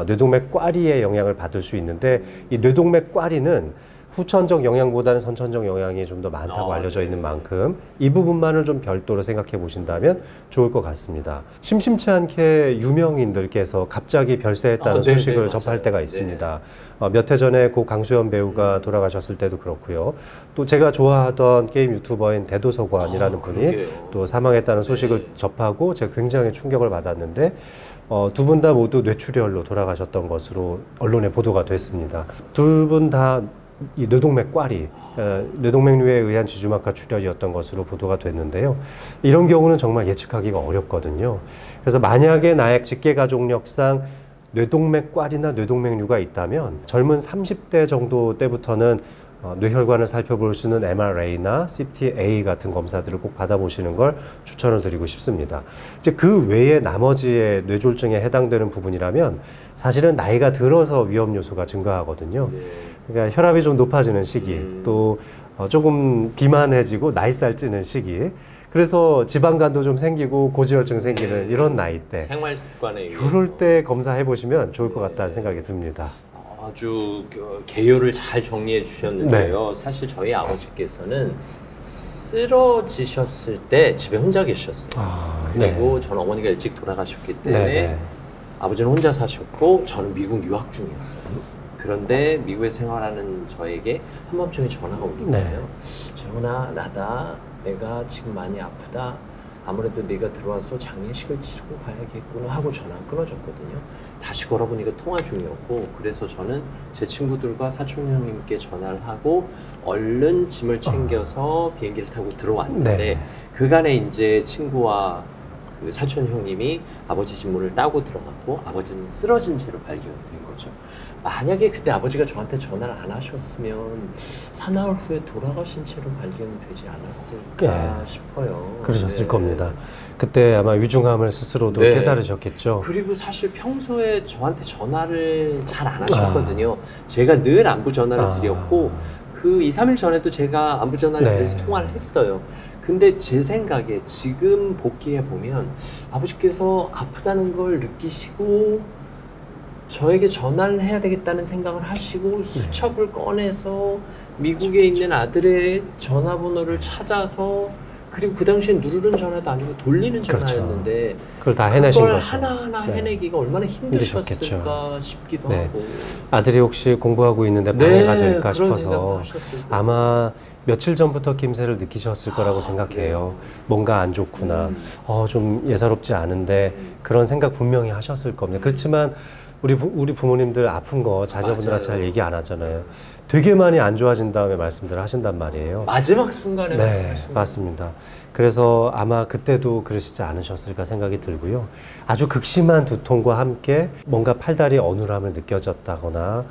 뇌동맥 꽈리의 영향을 받을 수 있는데 이 뇌동맥 꽈리는 후천적 영향보다는 선천적 영향이 좀 더 많다고 알려져 있는 만큼 이 부분만을 좀 별도로 생각해 보신다면 좋을 것 같습니다. 심심치 않게 유명인들께서 갑자기 별세했다는 소식을 맞아요. 접할 때가 있습니다. 몇 해 전에 고 강수연 배우가 돌아가셨을 때도 그렇고요. 또 제가 좋아하던 게임 유튜버인 대도서관이라는 분이 그러게요. 또 사망했다는 소식을 접하고 제가 굉장히 충격을 받았는데 두 분 다 모두 뇌출혈로 돌아가셨던 것으로 언론에 보도가 됐습니다. 둘 분 다 이 뇌동맥 꽈리, 뇌동맥류에 의한 지주막하 출혈이었던 것으로 보도가 됐는데요. 이런 경우는 정말 예측하기가 어렵거든요. 그래서 만약에 나의 직계가족력상 뇌동맥 꽈리나 뇌동맥류가 있다면 젊은 30대 정도 때부터는 뇌혈관을 살펴볼 수 있는 MRA나 CTA 같은 검사들을 꼭 받아보시는 걸 추천을 드리고 싶습니다. 이제 그 외에 나머지의 뇌졸중에 해당되는 부분이라면 사실은 나이가 들어서 위험 요소가 증가하거든요. 그러니까 혈압이 좀 높아지는 시기, 또 조금 비만해지고 나이살 찌는 시기, 그래서 지방간도 좀 생기고 고지혈증 생기는 이런 나이 때, 생활 습관에 의해서 그럴 때 검사해 보시면 좋을 것 같다는 생각이 듭니다. 아주 개요를 잘 정리해 주셨는데요. 사실 저희 아버지께서는 쓰러지셨을 때 집에 혼자 계셨어요. 그리고 저는 어머니가 일찍 돌아가셨기 때문에 아버지는 혼자 사셨고 저는 미국 유학 중이었어요. 그런데 미국에 생활하는 저에게 한밤중에 전화가 오는 거예요. 재훈아, 나다. 내가 지금 많이 아프다. 아무래도 네가 들어와서 장례식을 치르고 가야겠구나 하고 전화가 끊어졌거든요. 다시 걸어보니까 통화 중이었고, 그래서 저는 제 친구들과 사촌 형님께 전화를 하고 얼른 짐을 챙겨서 비행기를 타고 들어왔는데 그간에 이제 친구와 그 사촌 형님이 아버지 진물을 따고 들어갔고 아버지는 쓰러진 채로 발견된 거죠. 만약에 그때 아버지가 저한테 전화를 안 하셨으면 사나흘 후에 돌아가신 채로 발견이 되지 않았을까 싶어요. 그러셨을 겁니다. 그때 아마 위중함을 스스로도 깨달으셨겠죠. 그리고 사실 평소에 저한테 전화를 잘 안 하셨거든요. 제가 늘 안부 전화를 드렸고 그 2, 3일 전에도 제가 안부 전화를 드려서 통화를 했어요. 근데 제 생각에 지금 복귀해 보면 아버지께서 아프다는 걸 느끼시고 저에게 전화를 해야 되겠다는 생각을 하시고 수첩을 꺼내서 미국에 있는 아들의 전화번호를 찾아서, 그리고 그 당시엔 누르는 전화도 아니고 돌리는 전화였는데 그걸 다 해내신 그걸 거죠. 하나하나 해내기가 얼마나 힘드셨을까 싶기도 하고. 아들이 혹시 공부하고 있는데 방해가 될까 싶어서 아마 며칠 전부터 김새를 느끼셨을 거라고 생각해요. 뭔가 안 좋구나. 좀 예사롭지 않은데 그런 생각 분명히 하셨을 겁니다. 그렇지만 우리 부모님들 아픈 거 자녀분들한테 잘 얘기 안 하잖아요. 되게 많이 안 좋아진 다음에 말씀들을 하신단 말이에요. 마지막 순간에 말씀하신 맞습니다. 그래서 아마 그때도 그러시지 않으셨을까 생각이 들고요. 아주 극심한 두통과 함께 뭔가 팔다리에 어눌함을 느껴졌다거나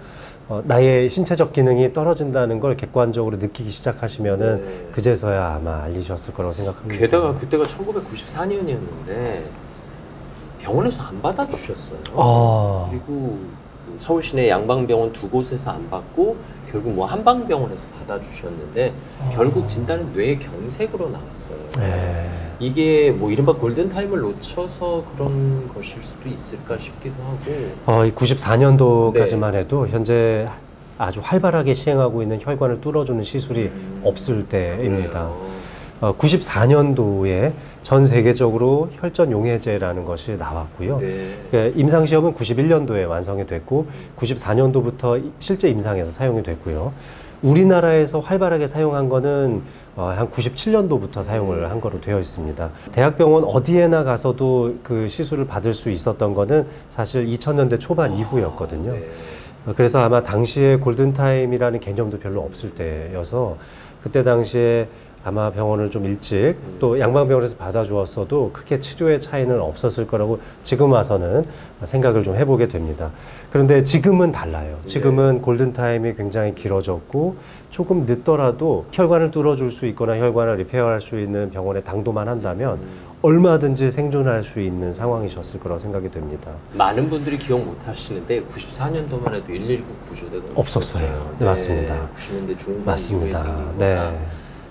나의 신체적 기능이 떨어진다는 걸 객관적으로 느끼기 시작하시면은 그제서야 아마 알리셨을 거라고 생각합니다. 게다가 그때가 1994년이었는데 병원에서 안 받아주셨어요. 그리고 서울 시내 양방병원 두 곳에서 안 받고 결국 뭐 한방병원에서 받아주셨는데 결국 진단은 뇌경색으로 나왔어요. 이게 뭐 이른바 골든타임을 놓쳐서 그런 것일 수도 있을까 싶기도 하고. 94년도까지만 해도 현재 아주 활발하게 시행하고 있는 혈관을 뚫어주는 시술이 없을 때입니다. 94년도에 전 세계적으로 혈전 용해제라는 것이 나왔고요. 임상시험은 91년도에 완성이 됐고 94년도부터 실제 임상에서 사용이 됐고요. 우리나라에서 활발하게 사용한 거는 한 97년도부터 사용을 한 거로 되어 있습니다. 대학병원 어디에나 가서도 그 시술을 받을 수 있었던 거는 사실 2000년대 초반 이후였거든요. 그래서 아마 당시에 골든타임이라는 개념도 별로 없을 때여서 그때 당시에 아마 병원을 좀 일찍 또 양방병원에서 받아주었어도 크게 치료의 차이는 없었을 거라고 지금 와서는 생각을 좀 해보게 됩니다. 그런데 지금은 달라요. 지금은 골든타임이 굉장히 길어졌고 조금 늦더라도 혈관을 뚫어줄 수 있거나 혈관을 리페어할 수 있는 병원에 당도만 한다면 얼마든지 생존할 수 있는 상황이셨을 거라고 생각이 됩니다. 많은 분들이 기억 못 하시는데 94년도만 해도 119 구조대가 없었어요. 네, 맞습니다. 90년대 중반 맞습니다. 이후에 생긴 거라 네.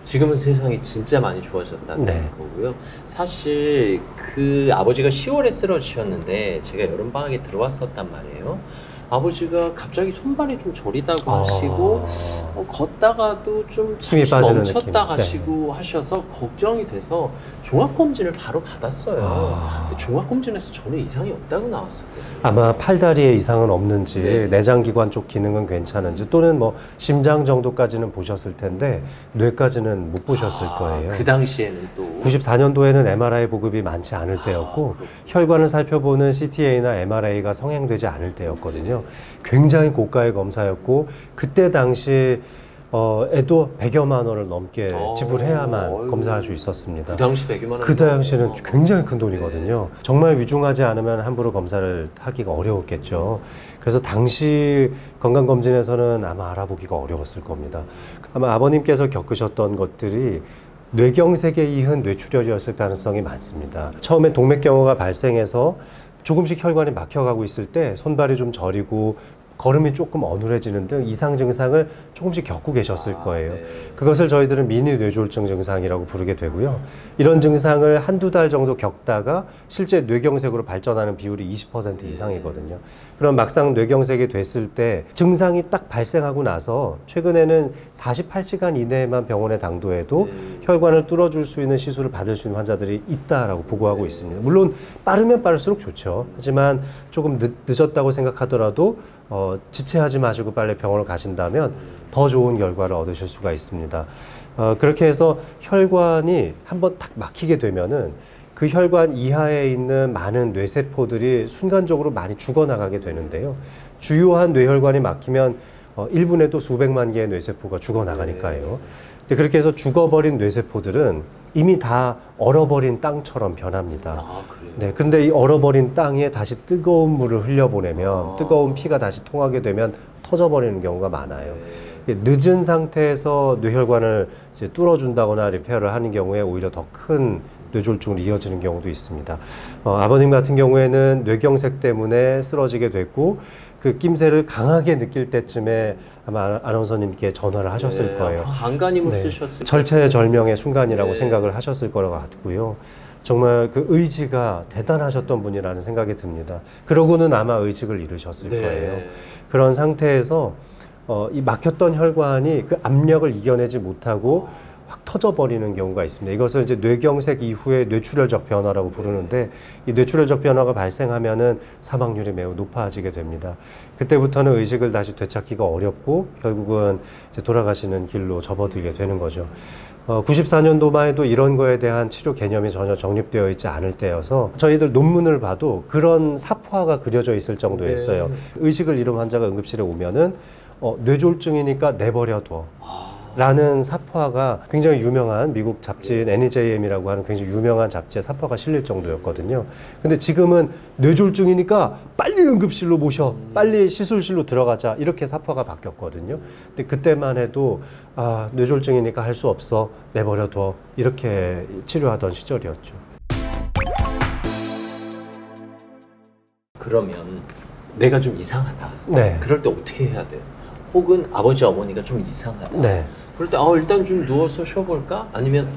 지금은 세상이 진짜 많이 좋아졌다는 네. 거고요. 사실 그 아버지가 10월에 쓰러지셨는데 제가 여름방학에 들어왔었단 말이에요. 아버지가 갑자기 손발이 좀 저리다고 하시고 걷다가도 좀 힘이 잠시 빠지는 멈췄다 느낌. 가시고 하셔서 걱정이 돼서 종합검진을 바로 받았어요. 근데 종합검진에서 전혀 이상이 없다고 나왔었거든요. 아마 팔다리에 이상은 없는지 네. 내장기관 쪽 기능은 괜찮은지 또는 뭐 심장 정도까지는 보셨을 텐데 뇌까지는 못 보셨을 거예요. 그 당시에는 또 94년도에는 MRI 보급이 많지 않을 때였고 혈관을 살펴보는 CTA나 MRI가 성행되지 않을 때였거든요. 굉장히 고가의 검사였고 그때 당시 애도 100여만 원을 넘게 지불해야만 검사할 수 있었습니다. 그 당시 100여만 원. 그 당시는 굉장히 큰 돈이거든요. 정말 위중하지 않으면 함부로 검사를 하기가 어려웠겠죠. 그래서 당시 건강검진에서는 아마 알아보기가 어려웠을 겁니다. 아마 아버님께서 겪으셨던 것들이 뇌경색에 이은 뇌출혈이었을 가능성이 많습니다. 처음에 동맥경화가 발생해서 조금씩 혈관이 막혀가고 있을 때 손발이 좀 저리고 걸음이 조금 어눌해지는 등 이상 증상을 조금씩 겪고 계셨을 거예요. 네. 그것을 저희들은 미니 뇌졸중 증상이라고 부르게 되고요. 이런 증상을 한두 달 정도 겪다가 실제 뇌경색으로 발전하는 비율이 20% 이상이거든요. 그럼 막상 뇌경색이 됐을 때 증상이 딱 발생하고 나서 최근에는 48시간 이내에만 병원에 당도해도 혈관을 뚫어줄 수 있는 시술을 받을 수 있는 환자들이 있다라고 보고하고 있습니다. 물론 빠르면 빠를수록 좋죠. 하지만 조금 늦었다고 생각하더라도 지체하지 마시고 빨리 병원을 가신다면 더 좋은 결과를 얻으실 수가 있습니다. 그렇게 해서 혈관이 한번 딱 막히게 되면은 그 혈관 이하에 있는 많은 뇌세포들이 순간적으로 많이 죽어나가게 되는데요. 주요한 뇌혈관이 막히면 1분에도 수백만 개의 뇌세포가 죽어나가니까요. 근데 그렇게 해서 죽어버린 뇌세포들은 이미 다 얼어버린 땅처럼 변합니다. 그래요? 네, 근데 이 얼어버린 땅에 다시 뜨거운 물을 흘려보내면 뜨거운 피가 다시 통하게 되면 터져버리는 경우가 많아요. 늦은 상태에서 뇌혈관을 이제 뚫어준다거나 리페어를 하는 경우에 오히려 더 큰 뇌졸중으로 이어지는 경우도 있습니다. 아버님 같은 경우에는 뇌경색 때문에 쓰러지게 됐고 그 낌새를 강하게 느낄 때쯤에 아마 아나운서님께 전화를 하셨을 거예요. 안간힘을 쓰셨을 절체절명의 순간이라고 네. 생각을 하셨을 거라고 같고요. 정말 그 의지가 대단하셨던 분이라는 생각이 듭니다. 그러고는 아마 의식을 잃으셨을 거예요. 그런 상태에서 이 막혔던 혈관이 그 압력을 이겨내지 못하고 확 터져버리는 경우가 있습니다. 이것을 이제 뇌경색 이후에 뇌출혈적 변화라고 부르는데 이 뇌출혈적 변화가 발생하면은 사망률이 매우 높아지게 됩니다. 그때부터는 의식을 다시 되찾기가 어렵고 결국은 이제 돌아가시는 길로 접어들게 되는 거죠. 94년도만 해도 이런 거에 대한 치료 개념이 전혀 정립되어 있지 않을 때여서 저희들 논문을 봐도 그런 사포화가 그려져 있을 정도였어요. 의식을 잃은 환자가 응급실에 오면은 뇌졸중이니까 내버려둬. 라는 사포화가 굉장히 유명한 미국 잡지인 NEJM이라고 하는 굉장히 유명한 잡지에 사포화가 실릴 정도였거든요. 근데 지금은 뇌졸중이니까 빨리 응급실로 모셔, 빨리 시술실로 들어가자 이렇게 사포화가 바뀌었거든요. 근데 그때만 해도 뇌졸중이니까 할 수 없어, 내버려둬 이렇게 치료하던 시절이었죠. 그러면 내가 좀 이상하다. 네. 그럴 때 어떻게 해야 돼요? 혹은 아버지 어머니가 좀 이상하다. 네. 그럴 때 일단 좀 누워서 쉬어볼까? 아니면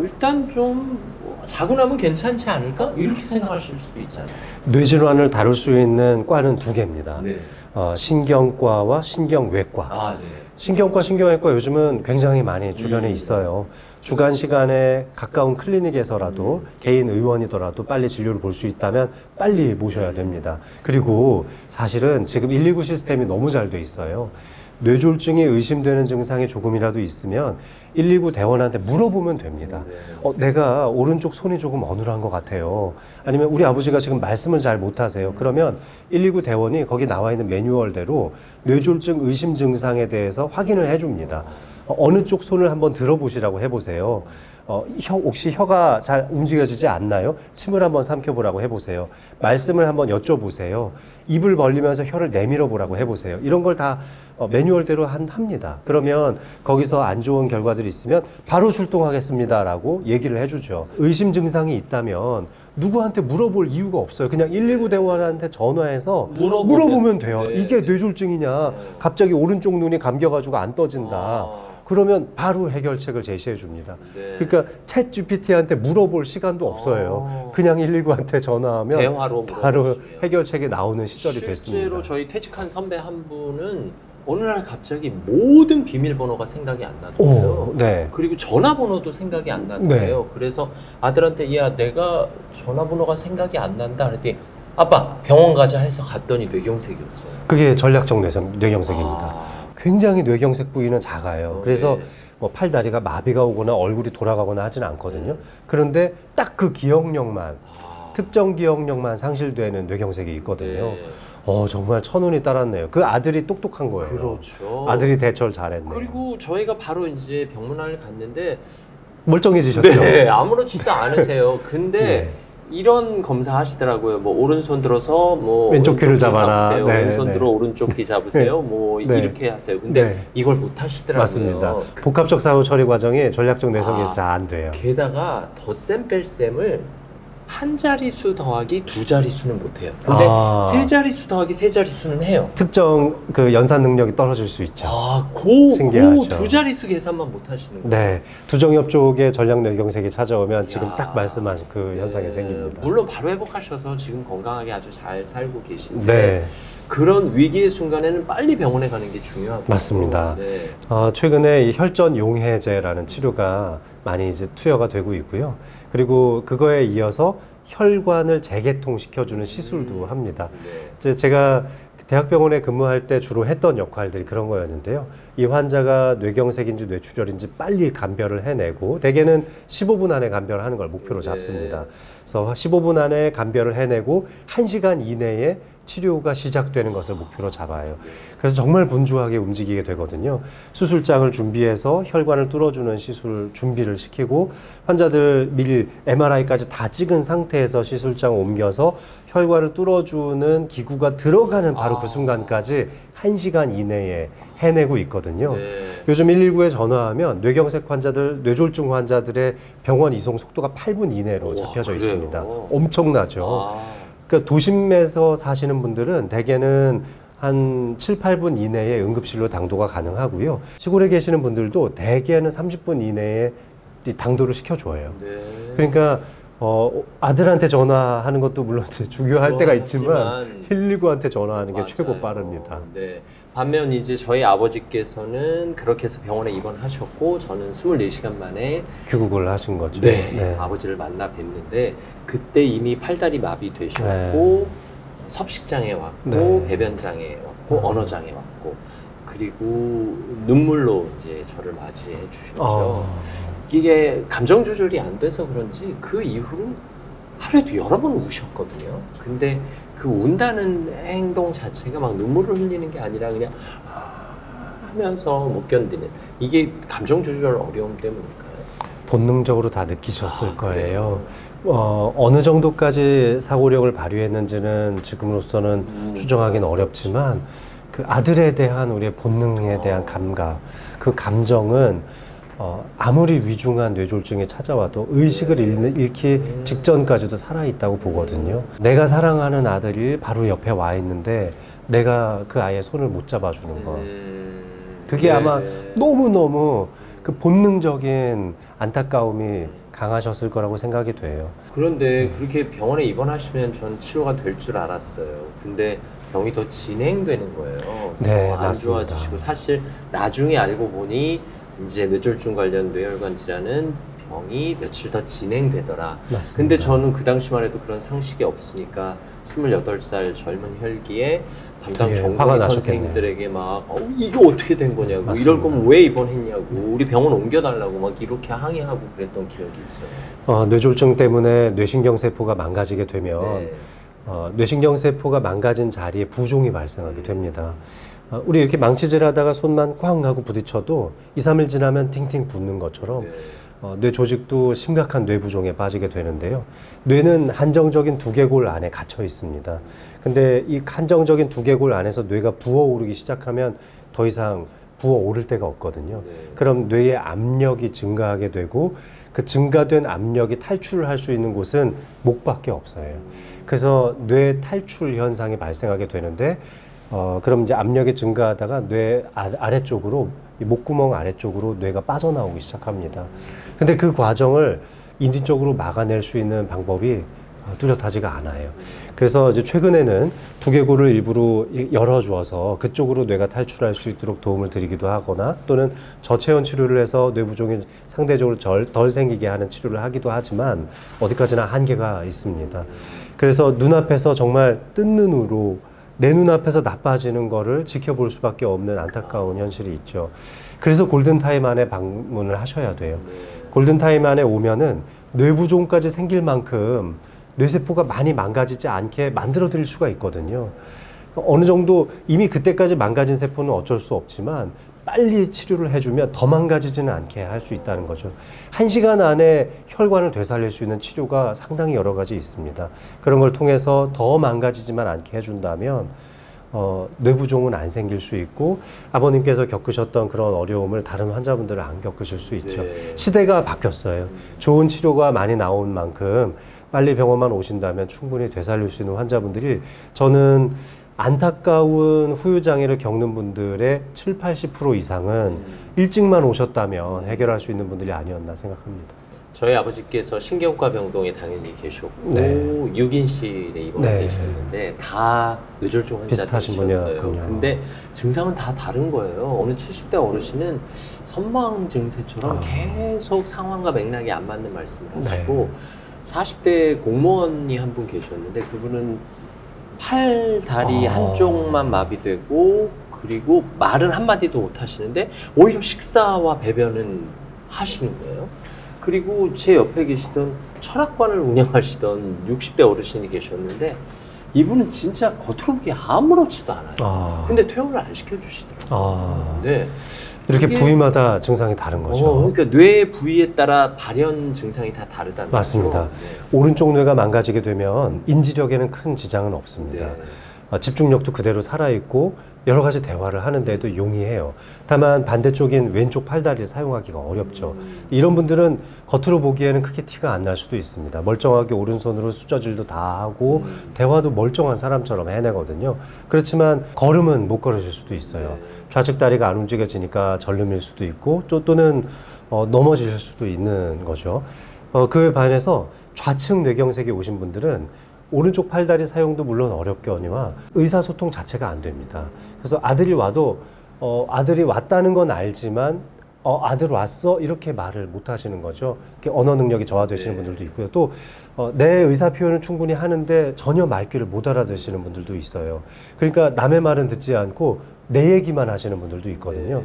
일단 좀 자고 나면 괜찮지 않을까? 이렇게 생각하실 수도 있잖아요. 뇌질환을 다룰 수 있는 과는 두 개입니다. 네. 신경과와 신경외과. 네. 신경과 신경외과 요즘은 굉장히 많이 주변에 있어요. 주간 시간에 가까운 클리닉에서라도 개인 의원이더라도 빨리 진료를 볼 수 있다면 빨리 모셔야 됩니다. 그리고 사실은 지금 119 시스템이 너무 잘 돼 있어요. 뇌졸중이 의심되는 증상이 조금이라도 있으면 119 대원한테 물어보면 됩니다. 내가 오른쪽 손이 조금 어눌한 것 같아요. 아니면 우리 아버지가 지금 말씀을 잘 못하세요. 그러면 119 대원이 거기 나와 있는 매뉴얼대로 뇌졸중 의심 증상에 대해서 확인을 해줍니다. 어느 쪽 손을 한번 들어보시라고 해보세요. 혹시 혀가 잘 움직여지지 않나요? 침을 한번 삼켜보라고 해보세요. 말씀을 한번 여쭤보세요. 입을 벌리면서 혀를 내밀어 보라고 해보세요. 이런 걸 다 매뉴얼대로 합니다. 그러면 거기서 안 좋은 결과들이 있으면 바로 출동하겠습니다라고 얘기를 해주죠. 의심 증상이 있다면 누구한테 물어볼 이유가 없어요. 그냥 119 대원한테 전화해서 물어보면 돼요. 네. 이게 뇌졸중이냐? 갑자기 오른쪽 눈이 감겨가지고 안 떠진다. 그러면 바로 해결책을 제시해 줍니다. 네. 그러니까 챗 GPT한테 물어볼 시간도 없어요. 그냥 119한테 전화하면 대화로 바로 물어보시면. 해결책이 나오는 시절이 실제로 됐습니다. 저희 퇴직한 선배 한 분은 어느 날 갑자기 모든 비밀번호가 생각이 안 나더라고요. 네. 그리고 전화번호도 생각이 안 나더라고요. 그래서 아들한테 야 내가 전화번호가 생각이 안 난다 그랬더니 아빠 병원 가자 해서 갔더니 뇌경색이었어요. 그게 전략적 뇌경색입니다. 아. 굉장히 뇌경색 부위는 작아요. 그래서 네. 뭐 팔다리가 마비가 오거나 얼굴이 돌아가거나 하지는 않거든요. 그런데 딱 그 기억력만 특정 기억력만 상실되는 뇌경색이 있거든요. 네. 정말 천운이 따랐네요. 그 아들이 똑똑한 거예요. 그렇죠. 아들이 대처를 잘했네요. 그리고 저희가 바로 이제 병문안을 갔는데 멀쩡해지셨죠? 네, 아무렇지도 않으세요. 근데 네. 이런 검사 하시더라고요. 뭐 오른손 들어서 뭐 왼쪽 귀를 왼쪽 귀 잡아라. 잡으세요. 네, 왼손 네. 들어 오른쪽 귀 잡으세요. 뭐 네. 이렇게 하세요. 근데 네. 이걸 못 하시더라고요. 맞습니다. 복합적 사후 처리 과정이 전략적 뇌성에서 잘 안 돼요. 게다가 덧셈 뺄셈을 한 자릿수 더하기 두 자릿수는 못해요. 근데 세 자릿수 더하기 세 자릿수는 해요. 특정 그 연산 능력이 떨어질 수 있죠. 신기하죠. 두 자릿수 계산만 못 하시는 거예요. 네, 두정엽 쪽에 전략 뇌경색이 찾아오면 지금 야. 딱 말씀하신 그 네. 현상이 생깁니다. 물론 바로 회복하셔서 지금 건강하게 아주 잘 살고 계신데 네, 그런 위기의 순간에는 빨리 병원에 가는 게 중요하고 맞습니다. 네. 최근에 이 혈전 용해제라는 치료가 많이 이제 투여가 되고 있고요. 그리고 그거에 이어서 혈관을 재개통시켜주는 시술도 합니다. 네. 제가 대학병원에 근무할 때 주로 했던 역할들이 그런 거였는데요. 이 환자가 뇌경색인지 뇌출혈인지 빨리 감별을 해내고 대개는 15분 안에 감별하는 걸 목표로 잡습니다. 그래서 15분 안에 감별을 해내고 1시간 이내에 치료가 시작되는 것을 목표로 잡아요. 그래서 정말 분주하게 움직이게 되거든요. 수술장을 준비해서 혈관을 뚫어주는 시술 준비를 시키고 환자들 미리 MRI까지 다 찍은 상태에서 시술장을 옮겨서 혈관을 뚫어주는 기구가 들어가는 바로 그 순간까지 1시간 이내에 해내고 있거든요. 네. 요즘 119에 전화하면 뇌경색 환자들, 뇌졸중 환자들의 병원 이송 속도가 8분 이내로 잡혀져 그래요? 있습니다. 엄청나죠. 아. 그러니까 도심에서 사시는 분들은 대개는 한 7, 8분 이내에 응급실로 당도가 가능하고요. 시골에 계시는 분들도 대개는 30분 이내에 당도를 시켜줘요. 네. 그러니까 아들한테 전화하는 것도 물론 중요할 때가 있지만 119한테 전화하는 게 맞아요. 최고 빠릅니다. 네. 반면 이제 저희 아버지께서는 그렇게 해서 병원에 입원하셨고 저는 24시간 만에 귀국을 하신 거죠. 아버지를 만나 뵀는데 그때 이미 팔다리 마비 되셨고 섭식장애 왔고 배변장애 왔고 언어장애 왔고 그리고 눈물로 이제 저를 맞이해 주셨죠. 이게 감정 조절이 안 돼서 그런지 그 이후로 하루에도 여러 번 우셨거든요. 근데 그 운다는 행동 자체가 막 눈물을 흘리는 게 아니라 그냥 하면서 못 견디는 이게 감정 조절 어려움 때문일까요? 본능적으로 다 느끼셨을 거예요. 어느 정도까지 사고력을 발휘했는지는 지금으로서는 추정하기는 어렵지만 그 아들에 대한 우리의 본능에 대한 감각, 그 감정은 아무리 위중한 뇌졸중이 찾아와도 의식을 잃기 직전까지도 살아있다고 보거든요. 내가 사랑하는 아들이 바로 옆에 와 있는데 내가 그 아이의 손을 못 잡아주는 거. 그게 아마 너무너무 그 본능적인 안타까움이 강하셨을 거라고 생각이 돼요. 그런데 그렇게 병원에 입원하시면 전 치료가 될 줄 알았어요. 근데 병이 더 진행되는 거예요. 네, 안 맞습니다. 좋아지시고 사실 나중에 알고 보니 이제 뇌졸중 관련 뇌혈관 질환은 병이 며칠 더 진행되더라. 맞습니다. 근데 저는 그 당시만 해도 그런 상식이 없으니까 28살 젊은 혈기에 담당 되게 전공의 화가 선생님들에게 막 이게 어떻게 된 거냐고 맞습니다. 이럴 거면 왜 입원했냐고 우리 병원 옮겨달라고 막 이렇게 항의하고 그랬던 기억이 있어요. 뇌졸중 때문에 뇌신경세포가 망가지게 되면 네. 뇌신경세포가 망가진 자리에 부종이 발생하게 됩니다. 우리 이렇게 망치질 하다가 손만 꽝 하고 부딪혀도 2, 3일 지나면 팅팅 붓는 것처럼 네. 뇌 조직도 심각한 뇌부종에 빠지게 되는데요. 뇌는 한정적인 두개골 안에 갇혀 있습니다. 근데 이 한정적인 두개골 안에서 뇌가 부어오르기 시작하면 더 이상 부어오를 데가 없거든요. 그럼 뇌의 압력이 증가하게 되고 그 증가된 압력이 탈출을 할 수 있는 곳은 목밖에 없어요. 그래서 뇌 탈출 현상이 발생하게 되는데 그럼 이제 압력이 증가하다가 뇌 아래쪽으로 이 목구멍 아래쪽으로 뇌가 빠져나오기 시작합니다. 근데 그 과정을 인위적으로 막아낼 수 있는 방법이 뚜렷하지가 않아요. 그래서 이제 최근에는 두개골을 일부러 열어주어서 그쪽으로 뇌가 탈출할 수 있도록 도움을 드리기도 하거나 또는 저체온 치료를 해서 뇌부종이 상대적으로 덜 생기게 하는 치료를 하기도 하지만 어디까지나 한계가 있습니다. 그래서 눈앞에서 정말 뜬 눈으로 내 눈앞에서 나빠지는 거를 지켜볼 수밖에 없는 안타까운 현실이 있죠. 그래서 골든타임 안에 방문을 하셔야 돼요. 골든타임 안에 오면은 뇌부종까지 생길 만큼 뇌세포가 많이 망가지지 않게 만들어 드릴 수가 있거든요. 어느 정도 이미 그때까지 망가진 세포는 어쩔 수 없지만 빨리 치료를 해주면 더 망가지지는 않게 할 수 있다는 거죠. 1시간 안에 혈관을 되살릴 수 있는 치료가 상당히 여러 가지 있습니다. 그런 걸 통해서 더 망가지지만 않게 해준다면 뇌부종은 안 생길 수 있고 아버님께서 겪으셨던 그런 어려움을 다른 환자분들은 안 겪으실 수 있죠. 시대가 바뀌었어요. 좋은 치료가 많이 나온 만큼 빨리 병원만 오신다면 충분히 되살릴 수 있는 환자분들이 저는 안타까운 후유장애를 겪는 분들의 70~80% 이상은 일찍만 오셨다면 해결할 수 있는 분들이 아니었나 생각합니다. 저희 아버지께서 신경과 병동에 당연히 계셨고 네. 6인실에 입원해 계셨는데 다 뇌졸중 비슷하신 환자들이셨어요. 분이었군요. 근데 증상은 다 다른 거예요. 어느 70대 어르신은 선망 증세처럼 계속 상황과 맥락이 안 맞는 말씀을 하시고 40대 공무원이 한 분 계셨는데 그분은 팔, 다리 한쪽만 마비되고 그리고 말은 한마디도 못 하시는데 오히려 식사와 배변은 하시는 거예요. 그리고 제 옆에 계시던 철학관을 운영하시던 60대 어르신이 계셨는데 이분은 진짜 겉으로 보기에 아무렇지도 않아요. 근데 퇴원을 안 시켜주시더라고요. 네. 이렇게 부위마다 증상이 다른 거죠. 그러니까 뇌 부위에 따라 발현 증상이 다 다르다는 거죠. 맞습니다. 네. 오른쪽 뇌가 망가지게 되면 인지력에는 큰 지장은 없습니다. 네. 집중력도 그대로 살아있고 여러 가지 대화를 하는데도 용이해요. 다만 반대쪽인 왼쪽 팔다리를 사용하기가 어렵죠. 이런 분들은 겉으로 보기에는 크게 티가 안 날 수도 있습니다. 멀쩡하게 오른손으로 수저질도 다 하고 대화도 멀쩡한 사람처럼 해내거든요. 그렇지만 걸음은 못 걸으실 수도 있어요. 좌측 다리가 안 움직여지니까 절름일 수도 있고 또는 넘어지실 수도 있는 거죠. 그에 반해서 좌측 뇌경색이 오신 분들은 오른쪽 팔다리 사용도 물론 어렵거니와 의사소통 자체가 안 됩니다. 그래서 아들이 와도 아들이 왔다는 건 알지만 아들 왔어? 이렇게 말을 못 하시는 거죠. 이렇게 언어 능력이 저하되시는 분들도 있고요. 또 내 의사 표현을 충분히 하는데 전혀 말귀를 못 알아듣시는 분들도 있어요. 그러니까 남의 말은 듣지 않고 내 얘기만 하시는 분들도 있거든요.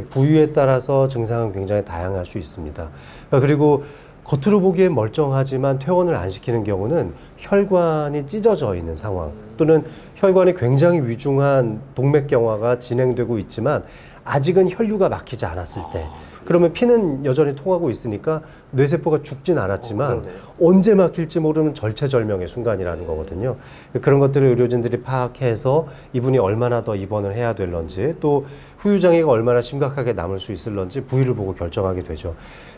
부위에 따라서 증상은 굉장히 다양할 수 있습니다. 그리고 겉으로 보기엔 멀쩡하지만 퇴원을 안 시키는 경우는 혈관이 찢어져 있는 상황 또는 혈관이 굉장히 위중한 동맥경화가 진행되고 있지만 아직은 혈류가 막히지 않았을 때 그러면 피는 여전히 통하고 있으니까 뇌세포가 죽진 않았지만 언제 막힐지 모르는 절체절명의 순간이라는 거거든요. 그런 것들을 의료진들이 파악해서 이분이 얼마나 더 입원을 해야 될런지 또 후유장애가 얼마나 심각하게 남을 수 있을런지 부위를 보고 결정하게 되죠.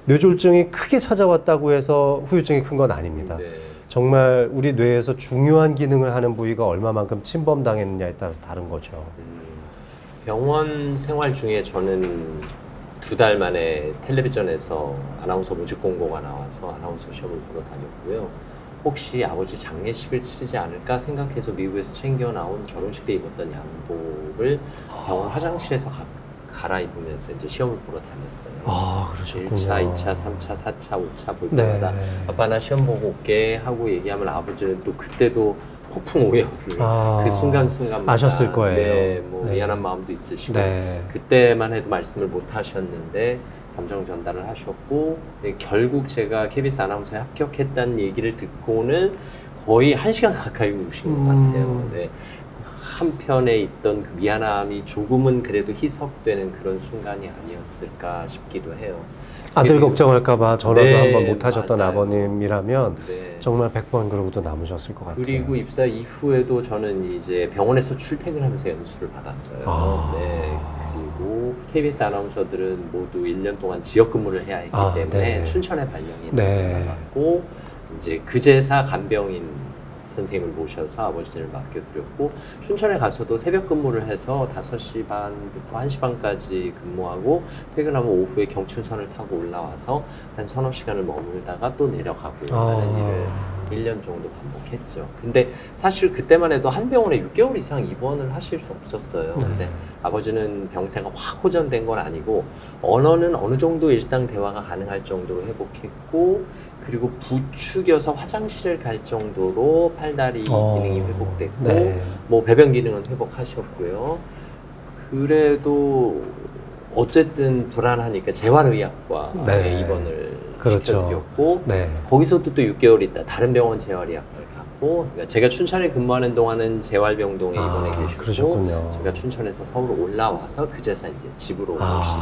뇌졸중이 크게 찾아왔다고 해서 후유증이 큰 건 아닙니다. 정말 우리 뇌에서 중요한 기능을 하는 부위가 얼마만큼 침범당했느냐에 따라서 다른 거죠. 병원 생활 중에 저는 2달 만에 텔레비전에서 아나운서 모집 공고가 나와서 아나운서 시험을 보러 다녔고요. 혹시 아버지 장례식을 치르지 않을까 생각해서 미국에서 챙겨 나온 결혼식 때 입었던 양복을 병원 화장실에서 갈아입으면서 이제 시험을 보러 다녔어요. 그러셨군요. 1차, 2차, 3차, 4차, 5차 볼 때마다 아빠 나 시험 보고 올게 하고 얘기하면 아버지는 또 그때도 폭풍 오열을 그 순간순간마다 아셨을 거예요. 네, 뭐 미안한 마음도 있으시고 그때만 해도 말씀을 못 하셨는데 감정 전달을 하셨고 결국 제가 KBS 아나운서에 합격했다는 얘기를 듣고는 거의 1시간 가까이 우신 것 같아요. 네. 한편에 있던 그 미안함이 조금은 그래도 희석되는 그런 순간이 아니었을까 싶기도 해요. 아들 그리고- 걱정할까봐 전화도 네, 한번 못 하셨던 맞아요. 아버님이라면 네. 정말 100번 그러고도 남으셨을 것 같아요. 그리고 입사 이후에도 저는 이제 병원에서 출퇴근하면서 연수를 받았어요. 아. 네. 그리고 KBS 아나운서들은 모두 1년 동안 지역 근무를 해야 했기 아, 때문에 네. 춘천에 발령이 네. 나서 나갔고 이제 그제사 간병인 선생님을 모셔서 아버지를 맡겨드렸고 춘천에 가서도 새벽 근무를 해서 5시 반부터 1시 반까지 근무하고 퇴근하면 오후에 경춘선을 타고 올라와서 한 서너 시간을 머물다가 또 내려가고 하는 일을 1년 정도 반복했죠. 근데 사실 그때만 해도 한 병원에 6개월 이상 입원을 하실 수 없었어요. 근데 아버지는 병세가 확 호전된 건 아니고 언어는 어느 정도 일상 대화가 가능할 정도로 회복했고 그리고 부축여서 화장실을 갈 정도로 팔다리 기능이 회복됐고 네. 뭐 배변 기능은 회복하셨고요. 그래도 어쨌든 불안하니까 재활의학과에 네. 입원을 그렇죠. 시켜드렸고 네. 거기서도 또 6개월 있다 다른 병원 재활의학과를 갔고 그러니까 제가 춘천에 근무하는 동안은 재활병동에 입원해 계셨고 그러셨군요. 제가 춘천에서 서울 올라와서 그제서 이제 집으로 오신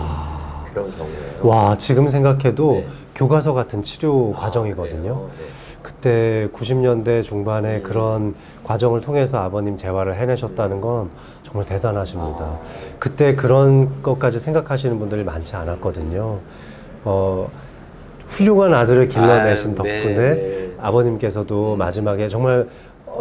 그런 경우예요. 와, 지금 생각해도 네. 교과서 같은 치료 과정이거든요. 그래요? 네. 그때 90년대 중반에 음. 그런 과정을 통해서 아버님 재활을 해내셨다는 건 정말 대단하십니다. 아, 그때 그런 것까지 생각하시는 분들이 많지 않았거든요. 훌륭한 아들을 길러내신 아유, 덕분에 네, 네. 아버님께서도 마지막에 정말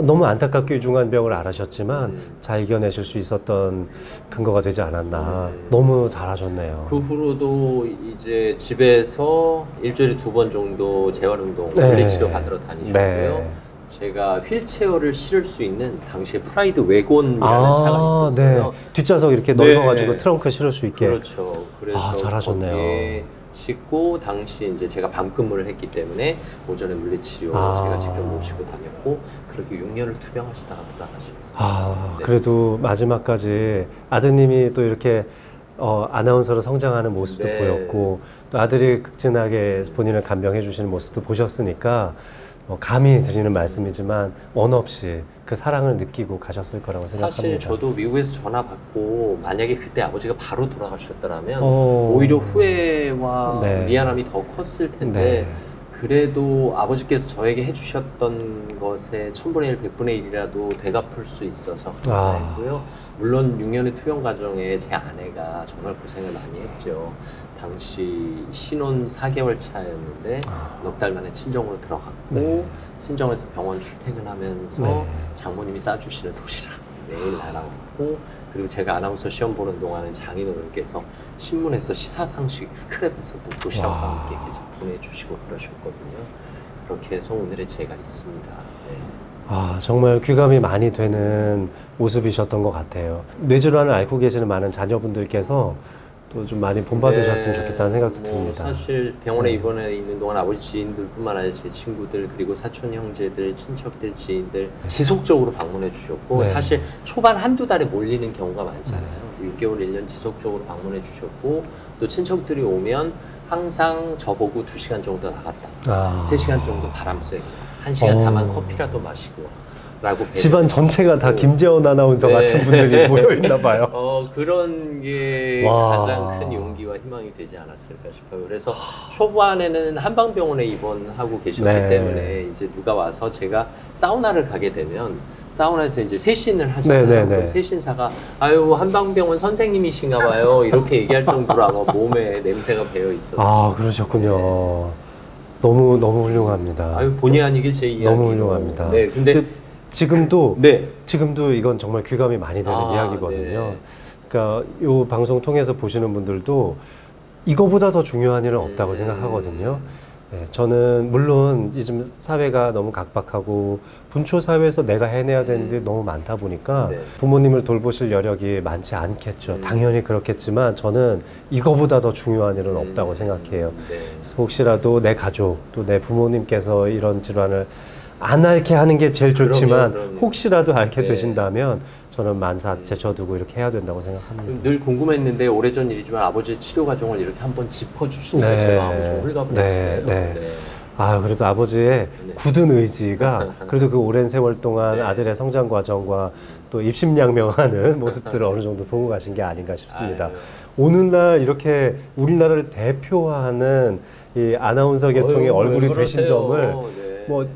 너무 안타깝게 유중한 병을 앓으셨지만 잘 이겨내실 수 있었던 근거가 되지 않았나. 너무 잘하셨네요. 그 후로도 이제 집에서 일주일에 2번 정도 재활운동, 네. 물리치료 받으러 다니셨고요. 네. 제가 휠체어를 실을 수 있는 당시에 프라이드 웨곤이라는 차가 있었어요. 네. 뒷좌석 이렇게 네. 넓어가지고 트렁크 실을 수 있게. 그렇죠. 그래서 잘하셨네요. 거기에 싣고 당시 이제 제가 밤 근무를 했기 때문에 오전에 물리치료 제가 직접 모시고 다녔고 그렇게 6년을 투병하시다가 돌아가셨어요. 네. 그래도 마지막까지 아드님이 또 이렇게 아나운서로 성장하는 모습도 네. 보였고 또 아들이 극진하게 본인을 간병해 주시는 모습도 보셨으니까 감히 드리는 말씀이지만 원 없이 그 사랑을 느끼고 가셨을 거라고 생각합니다. 사실 저도 미국에서 전화 받고 만약에 그때 아버지가 바로 돌아가셨더라면 오. 오히려 후회와 네. 미안함이 더 컸을 텐데 네. 그래도 아버지께서 저에게 해주셨던 것에 1000분의 1, 100분의 1이라도 되갚을 수 있어서 감사했고요. 물론 6년의 투병 과정에 제 아내가 정말 고생을 많이 했죠. 당시 신혼 4개월 차였는데 넉 달 만에 친정으로 들어갔고 네. 친정에서 병원 출퇴근하면서 네. 장모님이 싸주시는 도시락 매일 날아왔고 그리고 제가 아나운서 시험 보는 동안은 장인어른께서 신문에서 시사상식 스크랩에서 또 도시락과 함께 계속 보내주시고 그러셨거든요. 그렇게 해서 오늘의 제가 있습니다. 네. 정말 귀감이 많이 되는 모습이셨던 것 같아요. 뇌질환을 앓고 계시는 많은 자녀분들께서 또 좀 많이 본받으셨으면 좋겠다는 생각도 듭니다. 사실 병원에 입원해 있는 동안 아버지 지인들뿐만 아니라 제 친구들 그리고 사촌 형제들, 친척들, 지인들 지속적으로 방문해 주셨고 네. 사실 초반 한두 달에 몰리는 경우가 많잖아요. 6개월, 1년 지속적으로 방문해 주셨고 또 친척들이 오면 항상 저보고 2시간 정도 나갔다. 3시간 정도 바람 쐬고 1시간 다만 커피라도 마시고 라고 집안 전체가 다 김재원 아나운서 네. 같은 분들이 모여있나 봐요. 그런 게 와. 가장 큰 용기와 희망이 되지 않았을까 싶어요. 그래서 초반에는 한방병원에 입원하고 계셨기 네. 때문에 이제 누가 와서 제가 사우나를 가게 되면 사우나에서 이제 세신을 하잖아요. 네. 그럼 세신사가 아유 한방병원 선생님이신가 봐요. 이렇게 얘기할 정도로 아마 몸에 냄새가 배어 있어서 그러셨군요. 너무 훌륭합니다. 아유 본의 아니게 제 이야기 너무 훌륭합니다. 네, 근데 지금도 이건 정말 귀감이 많이 되는 이야기거든요. 네. 그러니까 이 방송 통해서 보시는 분들도 이거보다 더 중요한 일은 없다고 생각하거든요. 네, 저는 물론 요즘 사회가 너무 각박하고 분초 사회에서 내가 해내야 되는 일이 너무 많다 보니까 네. 부모님을 돌보실 여력이 많지 않겠죠. 당연히 그렇겠지만 저는 이거보다 더 중요한 일은 없다고 생각해요. 네. 혹시라도 내 가족 또 내 부모님께서 이런 질환을 안 앓게 하는 게 제일 좋지만 그럼요. 혹시라도 앓게 네. 되신다면 저는 만사 제쳐두고 이렇게 해야 된다고 생각합니다. 늘 궁금했는데 오래전 일이지만 아버지의 치료 과정을 이렇게 한번 짚어주시니까 제가 마음이 좀 홀가분했어요. 네. 그래도 아버지의 네. 굳은 의지가 그래도 그 오랜 세월 동안 네. 아들의 성장 과정과 또 입심양명하는 모습들을 어느 정도 보고 가신 게 아닌가 싶습니다. 아유. 오늘날 이렇게 우리나라를 대표하는 이 아나운서 계통의 얼굴이 왜 되신 그러세요? 점을 네. 뭐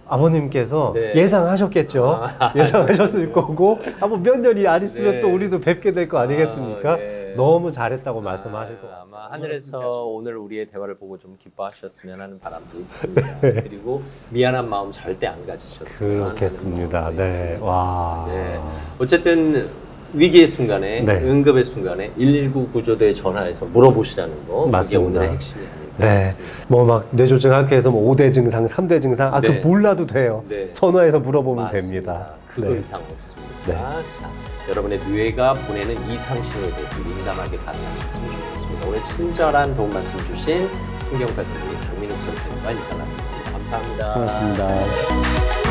아버님께서 네. 예상하셨겠죠. 예상하셨을 거고 한번 몇 년이 안 있으면 네. 또 우리도 뵙게 될 거 아니겠습니까? 네. 너무 잘했다고 말씀하실 것 같아요. 아마 하늘에서 오늘 우리의 대화를 보고 좀 기뻐하셨으면 하는 바람도 있습니다. 네. 그리고 미안한 마음 절대 안 가지셨으면 그렇겠습니다. 하는 마음도 네. 있습니다. 와. 네. 어쨌든 위기의 순간에 네. 응급의 순간에 119 구조대에 전화해서 물어보시라는 거 그게 맞습니다. 오늘의 핵심이 아닐까 네. 싶습니다. 뭐 막 뇌졸중 학회에서 뭐 5대 증상, 3대 증상, 네. 그 몰라도 돼요. 네. 전화해서 물어보면 맞습니다. 됩니다. 그거 네. 이상 없습니다. 네. 자, 여러분의 뇌가 보내는 이상 신호에 대해서 민감하게 반응하셨으면 좋겠습니다. 오늘 친절한 도움 말씀 주신 신경과 전문의 장민욱 선생님과 인사 나누겠습니다. 감사합니다. 고맙습니다.